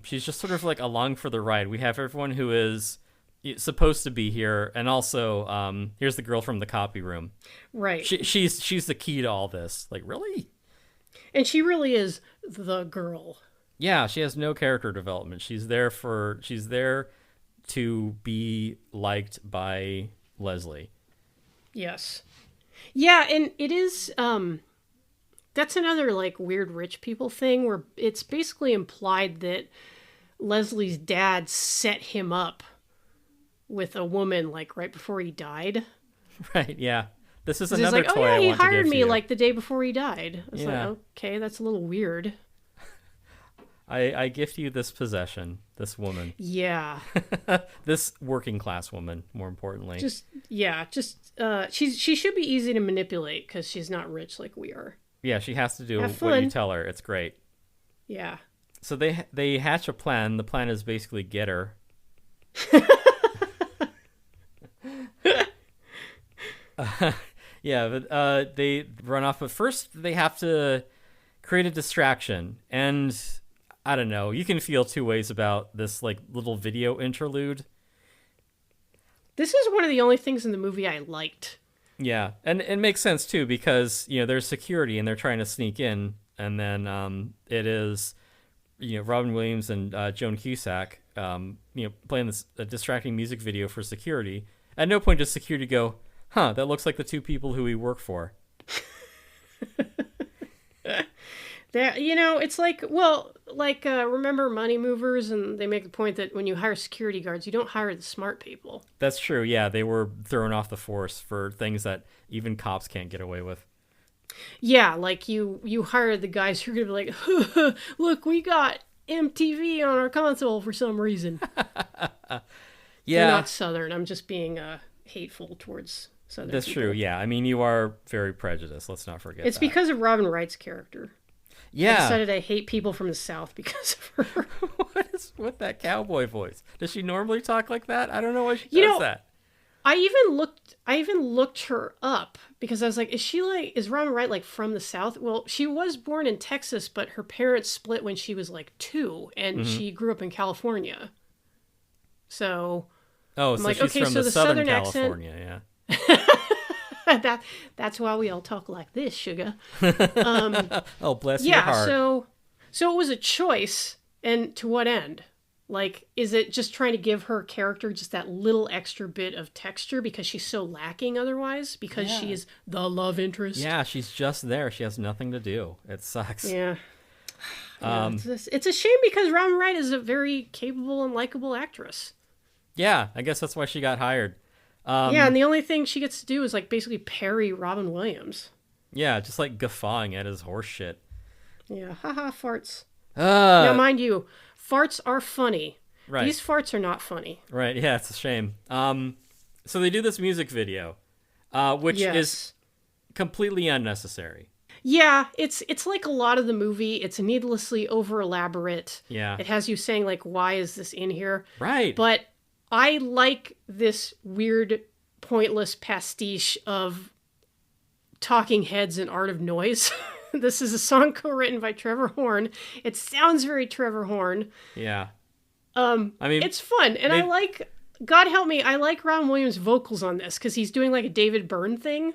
She's just sort of like along for the ride. We have everyone who is supposed to be here, and also here's the girl from the copy room. Right. She's the key to all this. Like, really? And she really is the girl. Yeah, she has no character development. She's there to be liked by Leslie. Yes. Yeah, and it is that's another like weird rich people thing where it's basically implied that Leslie's dad set him up with a woman like right before he died. Right, yeah. This is He's another like, toy oh yeah, I he want to hired give me you. like the day before he died. It's Yeah. like, okay, that's a little weird. I gift you this possession, this woman. Yeah. This working class woman, more importantly. She should be easy to manipulate because she's not rich like we are. Yeah, she has to do Have what you fun. tell her. It's great. Yeah. So they hatch a plan. The plan is basically get her. Yeah, but they run off. But first, they have to create a distraction. And I don't know. You can feel two ways about this like little video interlude. This is one of the only things in the movie I liked. Yeah, and it makes sense too because there's security and they're trying to sneak in, and then it is Robin Williams and Joan Cusack playing this distracting music video for security. At no point does security go, "Huh, that looks like the two people who we work for." It's like, remember Money Movers, and they make the point that when you hire security guards, you don't hire the smart people. That's true. Yeah, they were thrown off the force for things that even cops can't get away with. Yeah, like you hire the guys who are gonna be like, look, we got MTV on our console for some reason. Yeah, They're not Southern. I'm just being hateful towards Southern. That's people. true. Yeah, I mean you are very prejudiced. Let's not forget. It's that. because of Robin Wright's character. Yeah. I decided I hate people from the South because of her. What is with that cowboy voice? Does she normally talk like that? I don't know why she does that. I even looked her up because I was like, is Robin Wright like from the South? Well, she was born in Texas, but her parents split when she was like 2, and she grew up in California. So I'm so like, she's from so the the Southern Southern California, yeah. That's why we all talk like this, sugar. Oh, bless your heart. So it was a choice, and to what end? Like, is it just trying to give her character just that little extra bit of texture because she's so lacking otherwise? Because she is the love interest? Yeah, she's just there. She has nothing to do. It sucks. Yeah. It's a shame because Robin Wright is a very capable and likable actress. Yeah, I guess that's why she got hired. And the only thing she gets to do is like basically parry Robin Williams. Yeah, just like guffawing at his horse shit. Yeah, haha, farts. Now, mind you, farts are funny. Right. These farts are not funny. Right, yeah, it's a shame. So they do this music video, which is completely unnecessary. Yeah, it's like a lot of the movie. It's needlessly over elaborate. Yeah. It has you saying like, why is this in here? Right. But I like this weird, pointless pastiche of Talking Heads and Art of Noise. This is a song co-written by Trevor Horn. It sounds very Trevor Horn. Yeah. I mean, it's fun, and I like. God help me, I like Ron Williams' vocals on this because he's doing like a David Byrne thing.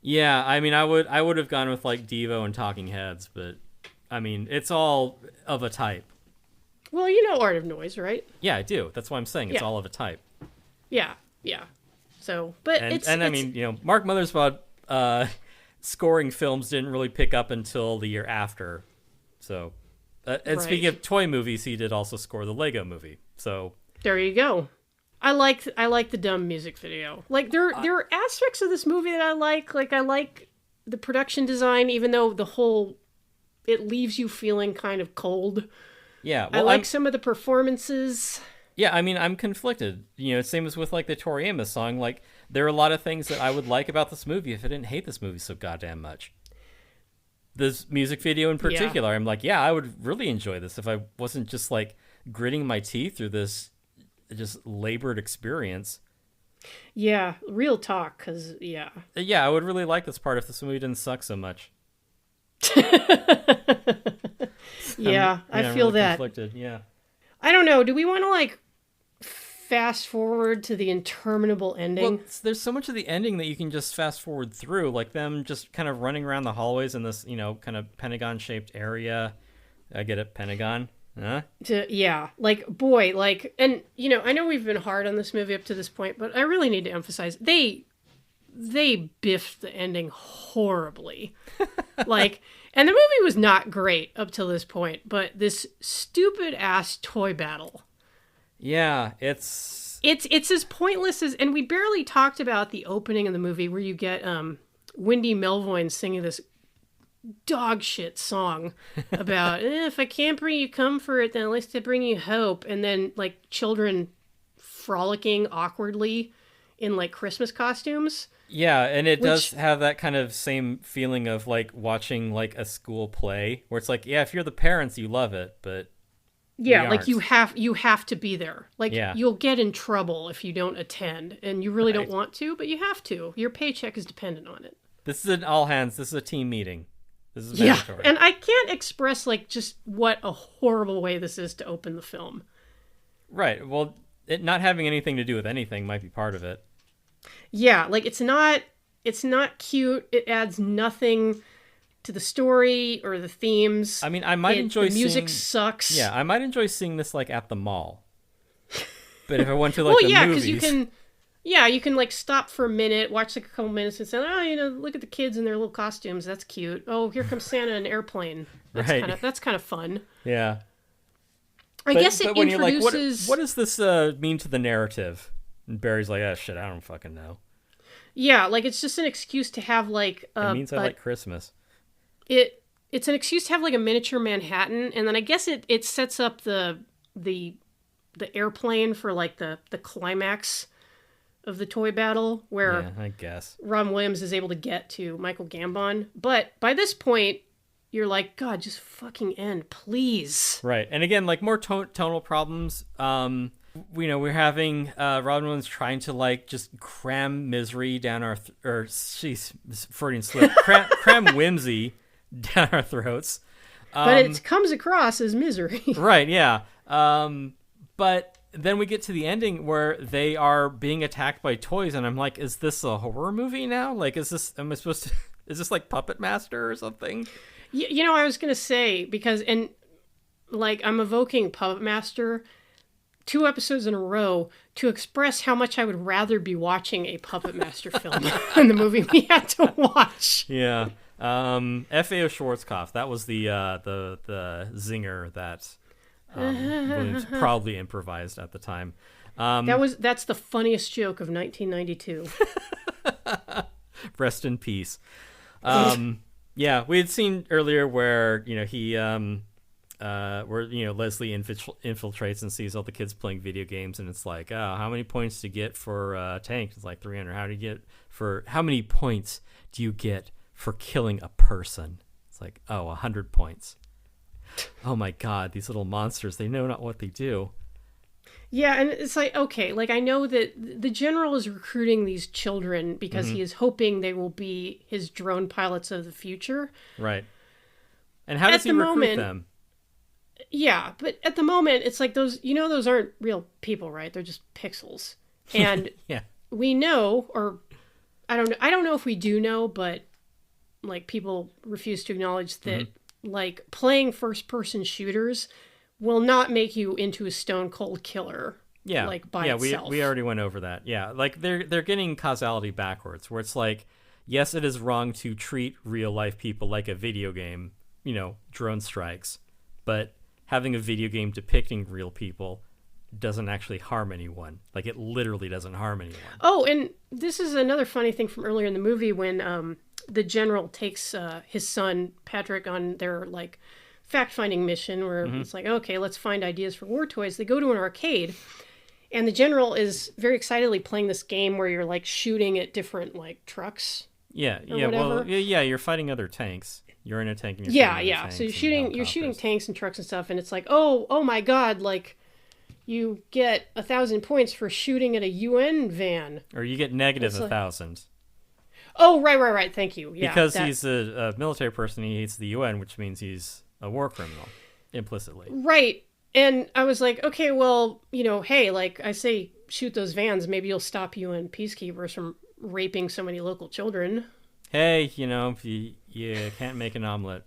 Yeah, I mean, I would have gone with like Devo and Talking Heads, but I mean, it's all of a type. Well, you know Art of Noise, right? Yeah, I do. That's why I'm saying it's all of a type. Yeah. So, but I mean, you know, Mark Mothersbaugh scoring films didn't really pick up until the year after. So, and speaking of toy movies, he did also score the Lego Movie. So there you go. I like the dumb music video. Like there are aspects of this movie that I like. Like I like the production design, even though it leaves you feeling kind of cold. Yeah, well, I like some of the performances. Yeah, I mean, I'm conflicted. You know, same as with like the Tori Amos song. Like, there are a lot of things that I would like about this movie if I didn't hate this movie so goddamn much. This music video in particular, I'm like, yeah, I would really enjoy this if I wasn't just like gritting my teeth through this just labored experience. Yeah, real talk, because, yeah. Yeah, I would really like this part if this movie didn't suck so much. Yeah, I feel really that. Conflicted. Yeah. I don't know. Do we want to like fast forward to the interminable ending? Well, there's so much of the ending that you can just fast forward through, like them just kind of running around the hallways in this, you know, kind of Pentagon-shaped area. I get it, Pentagon. Huh? Yeah, like, boy, like, and, you know, I know we've been hard on this movie up to this point, but I really need to emphasize, they biffed the ending horribly. Like, and the movie was not great up till this point, but this stupid ass toy battle. Yeah, it's as pointless as, and we barely talked about the opening of the movie where you get Wendy Melvoin singing this dog shit song about if I can't bring you comfort, then at least I bring you hope, and then like children frolicking awkwardly in like Christmas costumes. Yeah, and it does have that kind of same feeling of like watching like a school play where it's like, yeah, if you're the parents, you love it, but yeah, like you have to be there. Like, yeah. You'll get in trouble if you don't attend, and you really don't want to, but you have to. Your paycheck is dependent on it. This is an all hands. This is a team meeting. This is mandatory. Yeah, and I can't express like just what a horrible way this is to open the film. Right. Well, it not having anything to do with anything might be part of it. Yeah, like it's not cute. It adds nothing to the story or the themes. I mean, I might enjoy the music sucks. Yeah, I might enjoy seeing this like at the mall. But if I went to like the movies, you can like stop for a minute, watch like a couple minutes, and say, oh, you know, look at the kids in their little costumes. That's cute. Oh, here comes Santa in an airplane. That's kind of fun. Yeah. I guess it when introduces. You're like, what does this mean to the narrative? And Barry's like, oh shit, I don't fucking know. Yeah, like it's just an excuse to have like. It means I like Christmas. It's an excuse to have like a miniature Manhattan, and then I guess it sets up the airplane for like the climax of the toy battle where I guess Robin Williams is able to get to Michael Gambon. But by this point, you're like, God, just fucking end, please. Right, and again, like more tonal problems. You know, we're having Robin Williams trying to like just cram misery down our Freudian slip, cram whimsy down our throats. But it comes across as misery. Right, yeah. But then we get to the ending where they are being attacked by toys, and I'm like, is this a horror movie now? Like, is this like Puppet Master or something? You know, I was going to say, because, and like, I'm evoking Puppet Master 2 episodes in a row to express how much I would rather be watching a Puppet Master film than the movie we had to watch. Yeah. F.A.O. Schwarzkopf, that was the zinger that Williams probably improvised at the time. That's the funniest joke of 1992. Rest in peace. Yeah, we had seen earlier where, you know, he where, you know, Leslie infiltrates and sees all the kids playing video games, and it's like, oh, how many points do you get for Tank? It's like 300. How many points do you get for killing a person? It's like, oh, 100 points. Oh my God, these little monsters, they know not what they do. Yeah, and it's like, okay, like I know that the general is recruiting these children because he is hoping they will be his drone pilots of the future. Right. And how does he recruit them? Yeah, but at the moment, it's like those aren't real people, right? They're just pixels. And yeah. We know, or I don't know if we do know, but like people refuse to acknowledge that like playing first person shooters will not make you into a stone cold killer Yeah, like by yeah, itself. we already went over that. Yeah, like they're getting causality backwards, where it's like, yes, it is wrong to treat real life people like a video game, drone strikes, but having a video game depicting real people doesn't actually harm anyone. Like, it literally doesn't harm anyone. Oh, and this is another funny thing from earlier in the movie when the general takes his son Patrick on their like fact-finding mission, where it's like, okay, let's find ideas for war toys. They go to an arcade. And the general is very excitedly playing this game where you're like shooting at different like trucks. Yeah, whatever. well, yeah, you're fighting other tanks. You're in a tank and you're shooting other tanks. So you're shooting helicopters. tanks and trucks and stuff, and it's like, oh my god, like you get 1,000 points for shooting at a UN van. Or you get negative It's like- 1,000. Oh, right. Thank you. Yeah, Because he's a military person, he hates the UN, which means he's a war criminal, implicitly. right. And I was like, okay, well, hey, like I say, shoot those vans. Maybe you'll stop UN peacekeepers from raping so many local children. Hey, you can't make an omelet.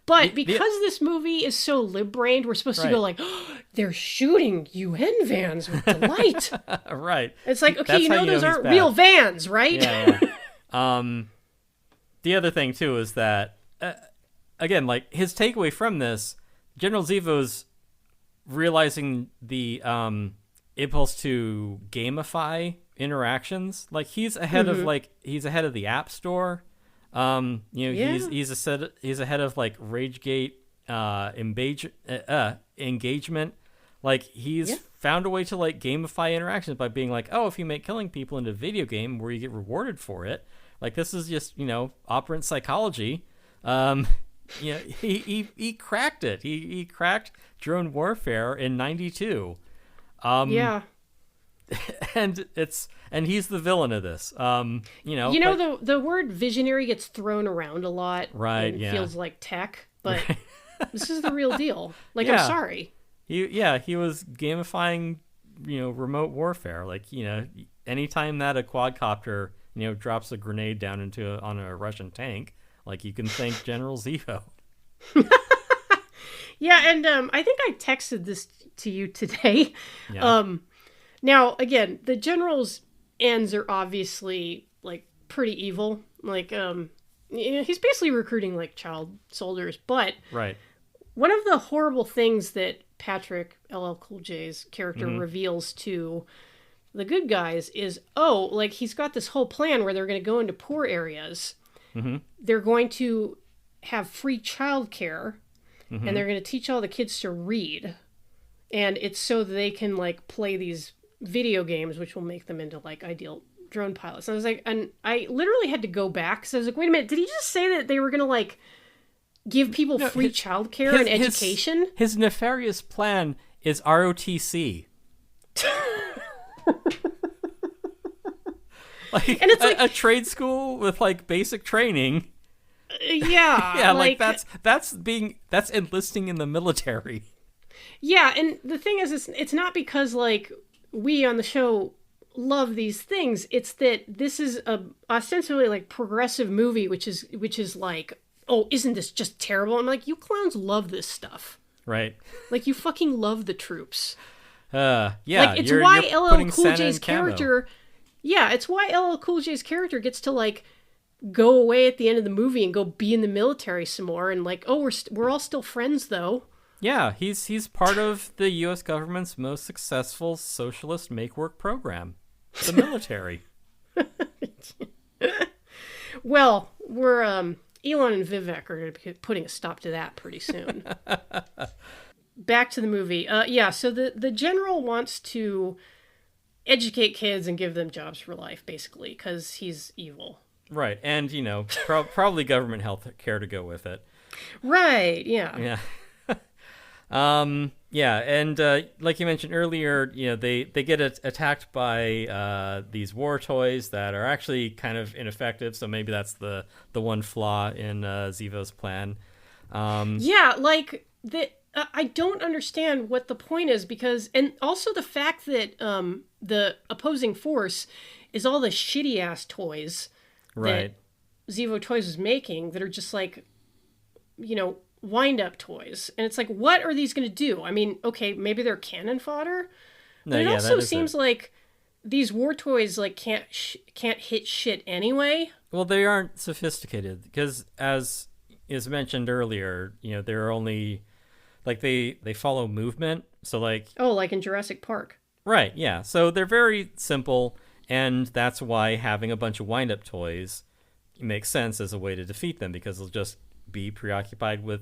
But because this movie is so lib-brained, we're supposed to go like, oh, they're shooting UN vans with delight. Right. It's like, okay, That's how those he's aren't bad. real vans, right? Yeah. The other thing, too, is that, again, like, his takeaway from this, General Zevo's realizing the impulse to gamify interactions. Like, he's ahead of the App Store. He's ahead of like RageGate engagement. Like, he's found a way to like gamify interactions by being like, oh, if you make killing people into a video game where you get rewarded for it, like, this is just operant psychology. He cracked it. He cracked drone warfare in '92. Yeah. And he's the villain of this. The word visionary gets thrown around a lot. Right, and yeah. feels like tech, but this is the real deal. Like, Yeah. I'm sorry. He was gamifying, remote warfare. Like, anytime that a quadcopter, drops a grenade down on a Russian tank, like, you can thank General Zevo. Yeah, and I think I texted this to you today. Yeah. Now, again, the general's ends are obviously like pretty evil. Like, he's basically recruiting like child soldiers. But Right. one of the horrible things that Patrick LL Cool J's character reveals to the good guys is, like, he's got this whole plan where they're going to go into poor areas. Mm-hmm. They're going to have free childcare, and they're going to teach all the kids to read. And it's so that they can like play these video games, which will make them into like ideal drone pilots. And I was like, and I literally had to go back because I was like, wait a minute, did he just say that they were going to like give people free childcare and education? His nefarious plan is ROTC. Like, And it's like a trade school with like basic training. Yeah, Yeah, like that's enlisting in the military. Yeah, and the thing is, it's not because like we on the show love these things. It's that this is a ostensibly like progressive movie, which is like, oh, isn't this just terrible? I'm like, you clowns love this stuff. Right. Like, you fucking love the troops. Yeah. Like, it's you're why LL putting Cool Santa J's in camo. character. Yeah, it's why LL Cool J's character gets to like go away at the end of the movie and go be in the military some more, and like, oh, we're all still friends though. Yeah, he's part of the U.S. government's most successful socialist make-work program, the military. Well, we're Elon and Vivek are going to be putting a stop to that pretty soon. Back to the movie. So the general wants to educate kids and give them jobs for life, basically, because he's evil. Right, and probably government health care to go with it. Right. Yeah. Yeah. And like you mentioned earlier, they get attacked by these war toys that are actually kind of ineffective. So maybe that's the one flaw in Zevo's plan. Yeah, like I don't understand what the point is, because, and also the fact that the opposing force is all the shitty ass toys Right. that Zevo Toys is making that are just like, wind up toys. And it's like, what are these going to do? I mean, okay, maybe they're cannon fodder, No, But it yeah, also that is seems it. like these war toys like can't hit shit anyway. Well, they aren't sophisticated because, as is mentioned earlier, they're only like they follow movement. So like, Oh, like in Jurassic Park. right, yeah. So they're very simple, and that's why having a bunch of wind-up toys makes sense as a way to defeat them because they'll just be preoccupied with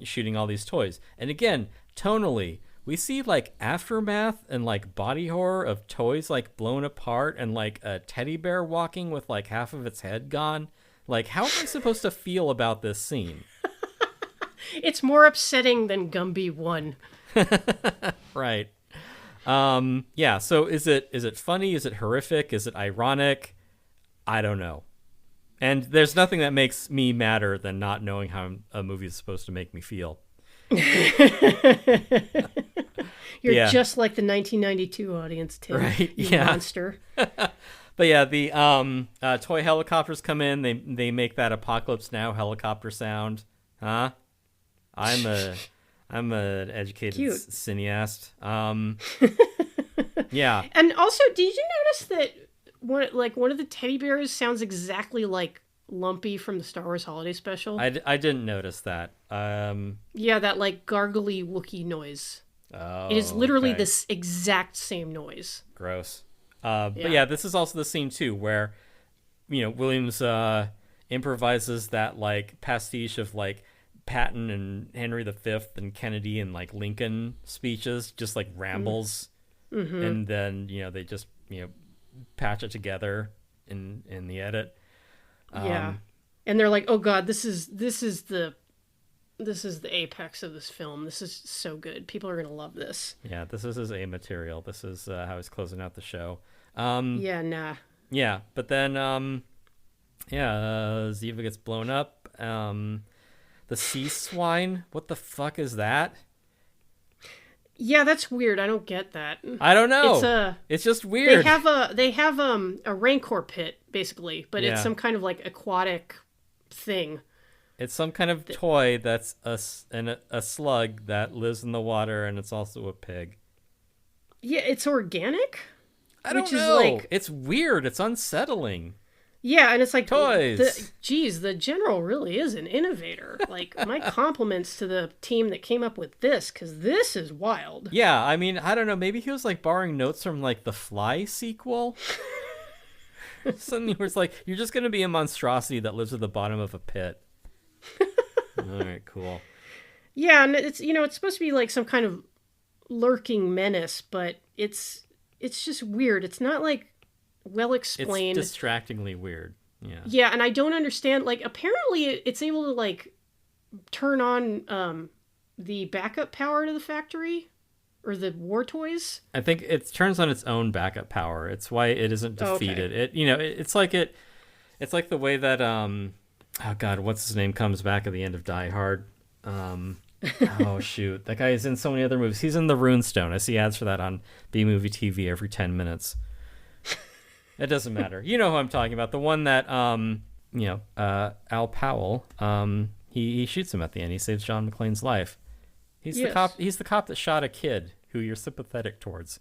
shooting all these toys. And again, tonally, we see like aftermath and like body horror of toys like blown apart and like a teddy bear walking with like half of its head gone. Like, how am I supposed to feel about this scene? It's more upsetting than Gumby 1. Right. Yeah, so is it funny? Is it horrific? Is it ironic? I don't know. And there's nothing that makes me madder than not knowing how a movie is supposed to make me feel. You're just like the 1992 audience, Tim. Right, You yeah. monster. But yeah, the toy helicopters come in. They make that Apocalypse Now helicopter sound. Huh? I'm an educated Cute. cineast. Yeah. And also, did you notice that one of the teddy bears sounds exactly like Lumpy from the Star Wars Holiday Special? I didn't notice that. Yeah, that like gargly Wookiee noise. Oh, It is literally okay. this exact same noise. Gross. But Yeah. yeah, this is also the scene too where, Williams improvises that like pastiche of like Patton and Henry V and Kennedy and like Lincoln speeches, just like rambles, and then they just patch it together in the edit. Yeah. And they're like, "Oh god, this is the apex of this film. This is so good. People are going to love this." Yeah, this is his A material. This is how he's closing out the show. Yeah, nah. Yeah, but then Ziva gets blown up. The sea swine, what the fuck is that? Yeah, that's weird. I don't get that. I don't know. It's just They weird. have a rancor pit basically, but Yeah. it's some kind of like aquatic thing. It's some kind of toy that's a slug that lives in the water, and it's also a pig. Yeah, it's organic. I don't Which is know. like- It's weird. It's unsettling. Yeah, and it's like Toys. The general really is an innovator. Like my compliments to the team that came up with this, because this is wild. Yeah, I mean, I don't know. Maybe he was like borrowing notes from like the Fly sequel. Something where it's like, you're just going to be a monstrosity that lives at the bottom of a pit. All right, cool. Yeah, and it's it's supposed to be like some kind of lurking menace, but it's just weird. It's not like well explained. It's distractingly weird. Yeah. Yeah, and I don't understand. Like, apparently, it's able to like turn on the backup power to the factory or the war toys. I think it turns on its own backup power. It's why it isn't defeated. Okay. It's like the way that oh god, what's his name comes back at the end of Die Hard. Oh shoot, that guy is in so many other movies. He's in the Runestone. I see ads for that on B Movie TV every 10 minutes. It doesn't matter. You know who I'm talking about. The one that Al Powell, he shoots him at the end. He saves John McClane's life. He's the cop. He's the cop that shot a kid who you're sympathetic towards.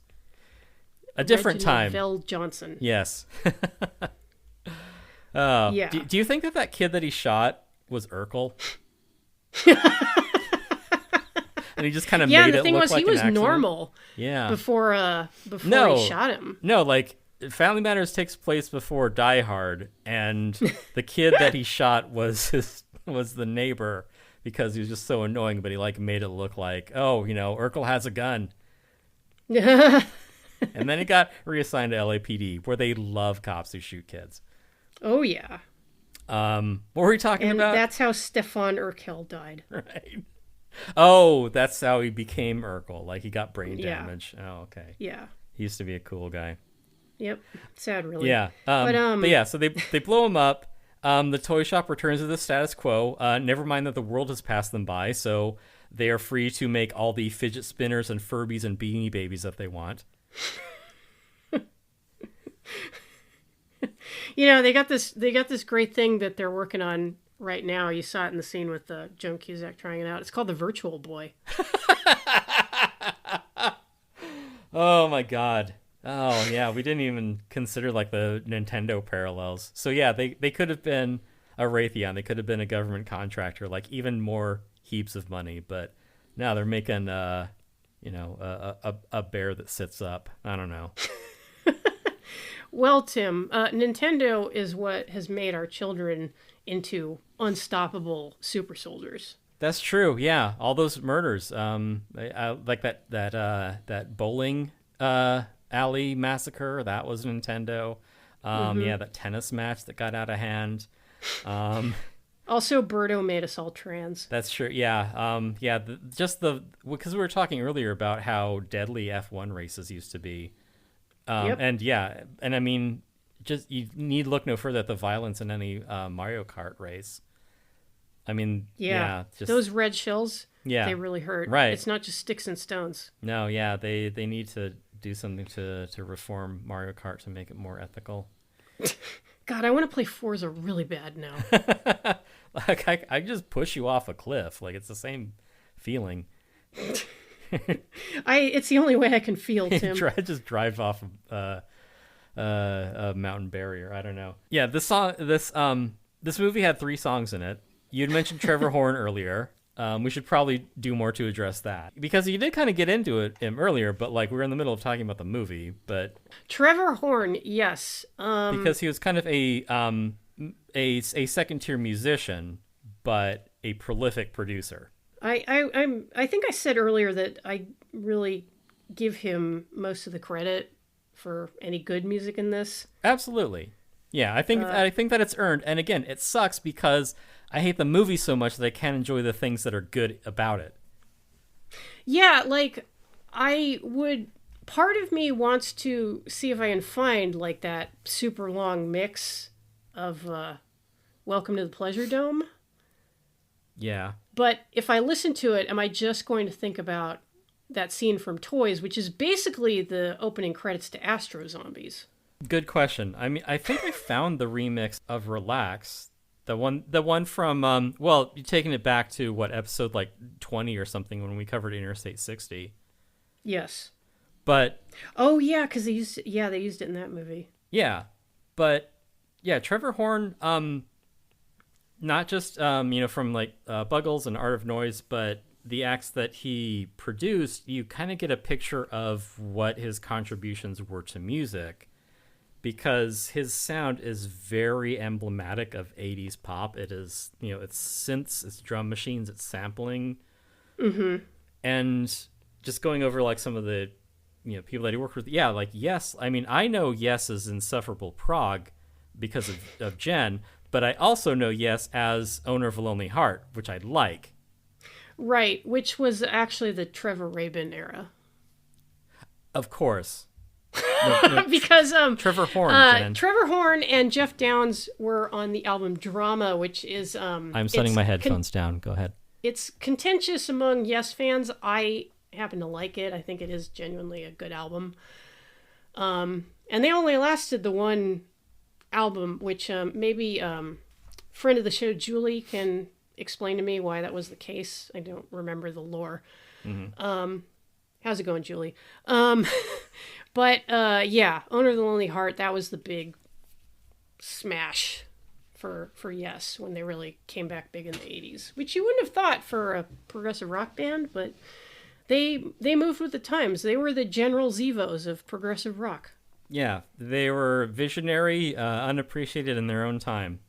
A different time. Vel Johnson. Yes. Oh, Yeah. Do you think that kid that he shot was Urkel? And he just kind of Yeah, made the it thing look was like he an was accident? normal Yeah. before No. he shot him. No, like Family Matters takes place before Die Hard, and the kid that he shot was the neighbor because he was just so annoying. But he like made it look like, oh, Urkel has a gun, and then he got reassigned to LAPD, where they love cops who shoot kids. Oh yeah. What were we talking And about? that's how Stefan Urkel died. Right. Oh, that's how he became Urkel. Like he got brain Yeah. damage. Oh, okay. Yeah. He used to be a cool guy. Yep. Sad, really. Yeah. But yeah, so they blow him up. The toy shop returns to the status quo. Never mind that the world has passed them by, so they are free to make all the fidget spinners and Furbies and Beanie Babies that they want. They got this great thing that they're working on right now. You saw it in the scene with Joan Cusack trying it out. It's called the Virtual Boy. Oh my god. Oh yeah, we didn't even consider like the Nintendo parallels. So yeah, they could have been a Raytheon. They could have been a government contractor, like even more heaps of money. But now they're making a bear that sits up. I don't know. Well, Tim, Nintendo is what has made our children into unstoppable super soldiers. That's true. Yeah, all those murders. I like that bowling alley massacre. That was Nintendo. Yeah, that tennis match that got out of hand. Also, Birdo made us all trans. That's true. Yeah. Because we were talking earlier about how deadly F1 races used to be. Yep. And I mean, just you need look no further at the violence in any Mario Kart race. I mean, just those red shells. Yeah, they really hurt. Right. It's not just sticks and stones. No, yeah, they need to do something to reform Mario Kart to make it more ethical. God, I want to play Forza really bad now. Like I just push you off a cliff. Like it's the same feeling. It's the only way I can feel, Tim. Just drive off a mountain barrier. I don't know. Yeah, this movie had 3 songs in it. You'd mentioned Trevor Horn earlier. We should probably do more to address that because you did kind of get into it earlier, but like we were in the middle of talking about the movie. But Trevor Horn, yes, because he was kind of a second tier musician, but a prolific producer. I think I said earlier that I really give him most of the credit for any good music in this. Absolutely. Yeah, I think that it's earned. And again, it sucks because I hate the movie so much that I can't enjoy the things that are good about it. Yeah, like part of me wants to see if I can find like that super long mix of Welcome to the Pleasure Dome. Yeah. But if I listen to it, am I just going to think about that scene from Toys, which is basically the opening credits to Astro Zombies? Good question. I mean, I think I found the remix of Relax. The one from, you're taking it back to what, episode like 20 or something when we covered Interstate 60. Yes. But. Oh, yeah, because they used it in that movie. Yeah. But, yeah, Trevor Horn, not just, from like Buggles and Art of Noise, but the acts that he produced, you kind of get a picture of what his contributions were to music. Because his sound is very emblematic of 80s pop. It is, it's synths, it's drum machines, it's sampling. Mm-hmm. And just going over like some of the, people that he worked with. Yeah, like Yes. I mean, I know Yes as Insufferable Prog because of Jen, but I also know Yes as Owner of a Lonely Heart, which I like. Right, which was actually the Trevor Rabin era. Of course. No, because Trevor Horn, Trevor Horn and Jeff Downes were on the album Drama, which is I'm setting my headphones down. Go ahead. It's contentious among Yes fans. I happen to like it. I think it is genuinely a good album. And they only lasted the one album, which maybe friend of the show Julie can explain to me why that was the case. I don't remember the lore. Mm-hmm. How's it going, Julie? But Owner of the Lonely Heart, that was the big smash for Yes when they really came back big in the 80s, which you wouldn't have thought for a progressive rock band, but they moved with the times. They were the General Zevos of progressive rock. Yeah, they were visionary, unappreciated in their own time.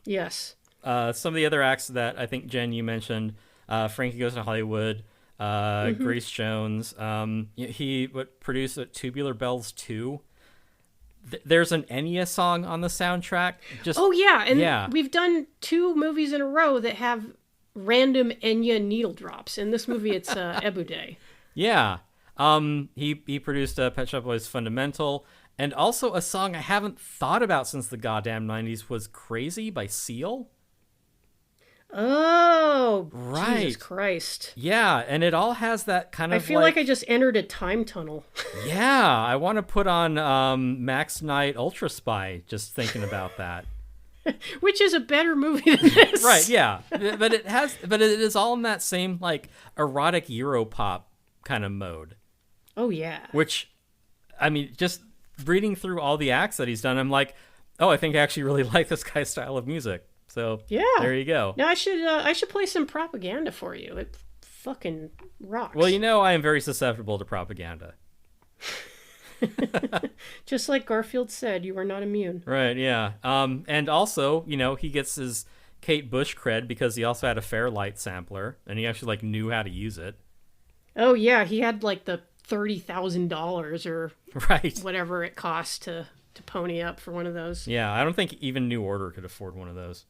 Yes. Some of the other acts that I think, Jen, you mentioned, Frankie Goes to Hollywood, Mm-hmm. Grace Jones. He produced Tubular Bells 2. There's an Enya song on the soundtrack. We've done 2 movies in a row that have random Enya needle drops. In this movie, it's Ebu Day. Yeah. He produced Pet Shop Boys Fundamental, and also a song I haven't thought about since the goddamn 90s was Crazy by Seal. Oh, right. Jesus Christ. Yeah, and it all has that kind of I feel like I just entered a time tunnel. Yeah, I want to put on Max Knight Ultra Spy just thinking about that. Which is a better movie than this. Right, yeah. But it is all in that same like erotic Europop kind of mode. Oh, yeah. Which, I mean, just reading through all the acts that he's done, I'm like, oh, I think I actually really like this guy's style of music. So Yeah. there you go. Now I should play some propaganda for you. It fucking rocks. Well, I am very susceptible to propaganda. Just like Garfield said, you are not immune. Right, yeah. And also, he gets his Kate Bush cred because he also had a Fairlight sampler, and he actually knew how to use it. Oh yeah, he had the $30,000 or right, whatever it cost to pony up for one of those. Yeah, I don't think even New Order could afford one of those.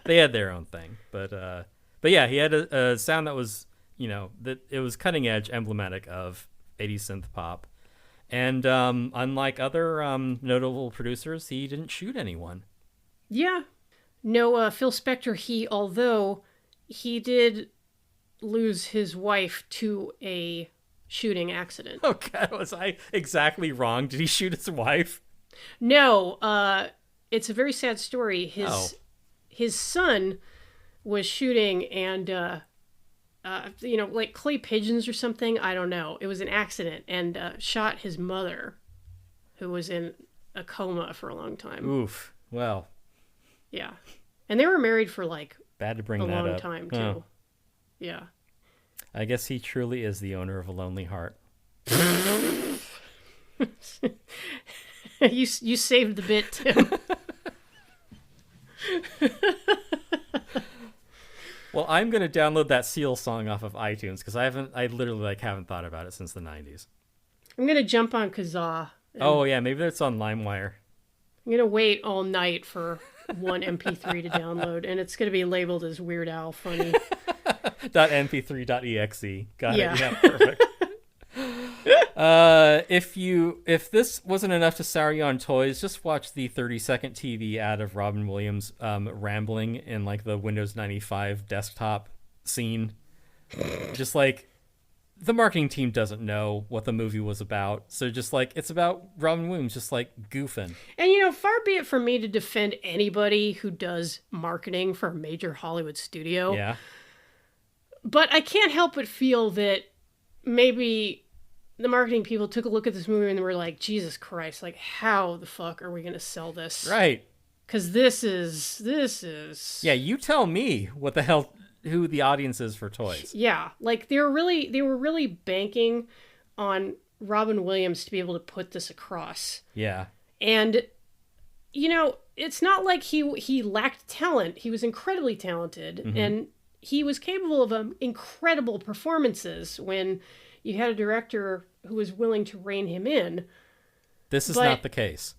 They had their own thing, but yeah, he had a sound that was that it was cutting edge, emblematic of 80s synth pop, and unlike other notable producers, he didn't shoot anyone. Yeah, no, Phil Spector. Although he did lose his wife to a shooting accident. Oh God, was I exactly wrong? Did he shoot his wife? No, it's a very sad story. His son was shooting and clay pigeons or something. I don't know. It was an accident and shot his mother, who was in a coma for a long time. Oof. Well. Yeah, and they were married for bad to bring a that long up. time too. Oh. Yeah. I guess he truly is the owner of a lonely heart. You saved the bit, Tim. Well, I'm gonna download that Seal song off of iTunes because I literally haven't thought about it since the 90s. I'm gonna jump on Kazaa. Oh yeah, maybe it's on LimeWire. I'm gonna wait all night for one MP3 to download, and it's gonna be labeled as Weird Al funny. .mp3.exe. Got Yeah. it. Yeah, perfect. If this wasn't enough to sour you on toys, just watch the 30-second TV ad of Robin Williams rambling in the Windows 95 desktop scene. Just the marketing team doesn't know what the movie was about, so just it's about Robin Williams just goofing. And far be it from me to defend anybody who does marketing for a major Hollywood studio. Yeah. But I can't help but feel that maybe the marketing people took a look at this movie and were like, Jesus Christ, how the fuck are we going to sell this? Right. Because this is... Yeah, you tell me what the hell, who the audience is for toys. Yeah, they were really banking on Robin Williams to be able to put this across. Yeah. And, it's not like he lacked talent. He was incredibly talented, Mm-hmm. and he was capable of incredible performances when you had a director who was willing to rein him in. This is not the case.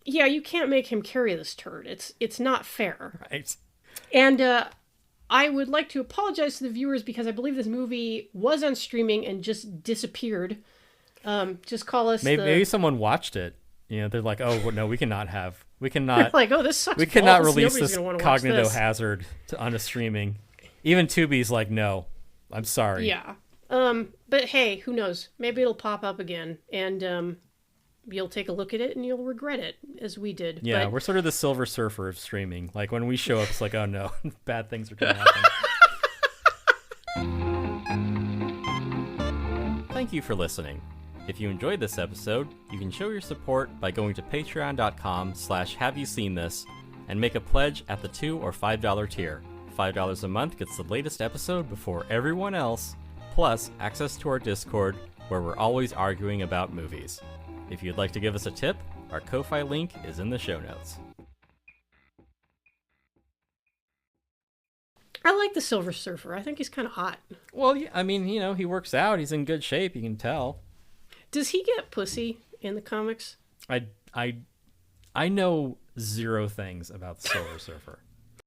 Yeah, you can't make him carry this turd. It's not fair. Right. And I would like to apologize to the viewers because I believe this movie was on streaming and just disappeared. Just call us. Maybe someone watched it. They're like, oh well, no, we cannot. Oh, this sucks. We cannot balls. release Nobody's this gonna wanna watch cognito this. hazard on a streaming. Even Tubi's like, no, I'm sorry. Yeah. But hey, who knows? Maybe it'll pop up again, and you'll take a look at it and you'll regret it, as we did. Yeah, but... we're sort of the Silver Surfer of streaming. When we show up, it's like, oh no, bad things are going to happen. Thank you for listening. If you enjoyed this episode, you can show your support by going to patreon.com/haveyouseenthis and make a pledge at the $2 or $5 tier. $5 a month gets the latest episode before everyone else, plus access to our Discord, where we're always arguing about movies. If you'd like to give us a tip, our Ko-Fi link is in the show notes. I like the Silver Surfer. I think he's kind of hot. Well, yeah, I mean, he works out. He's in good shape. You can tell. Does he get pussy in the comics? I know zero things about the Silver Surfer.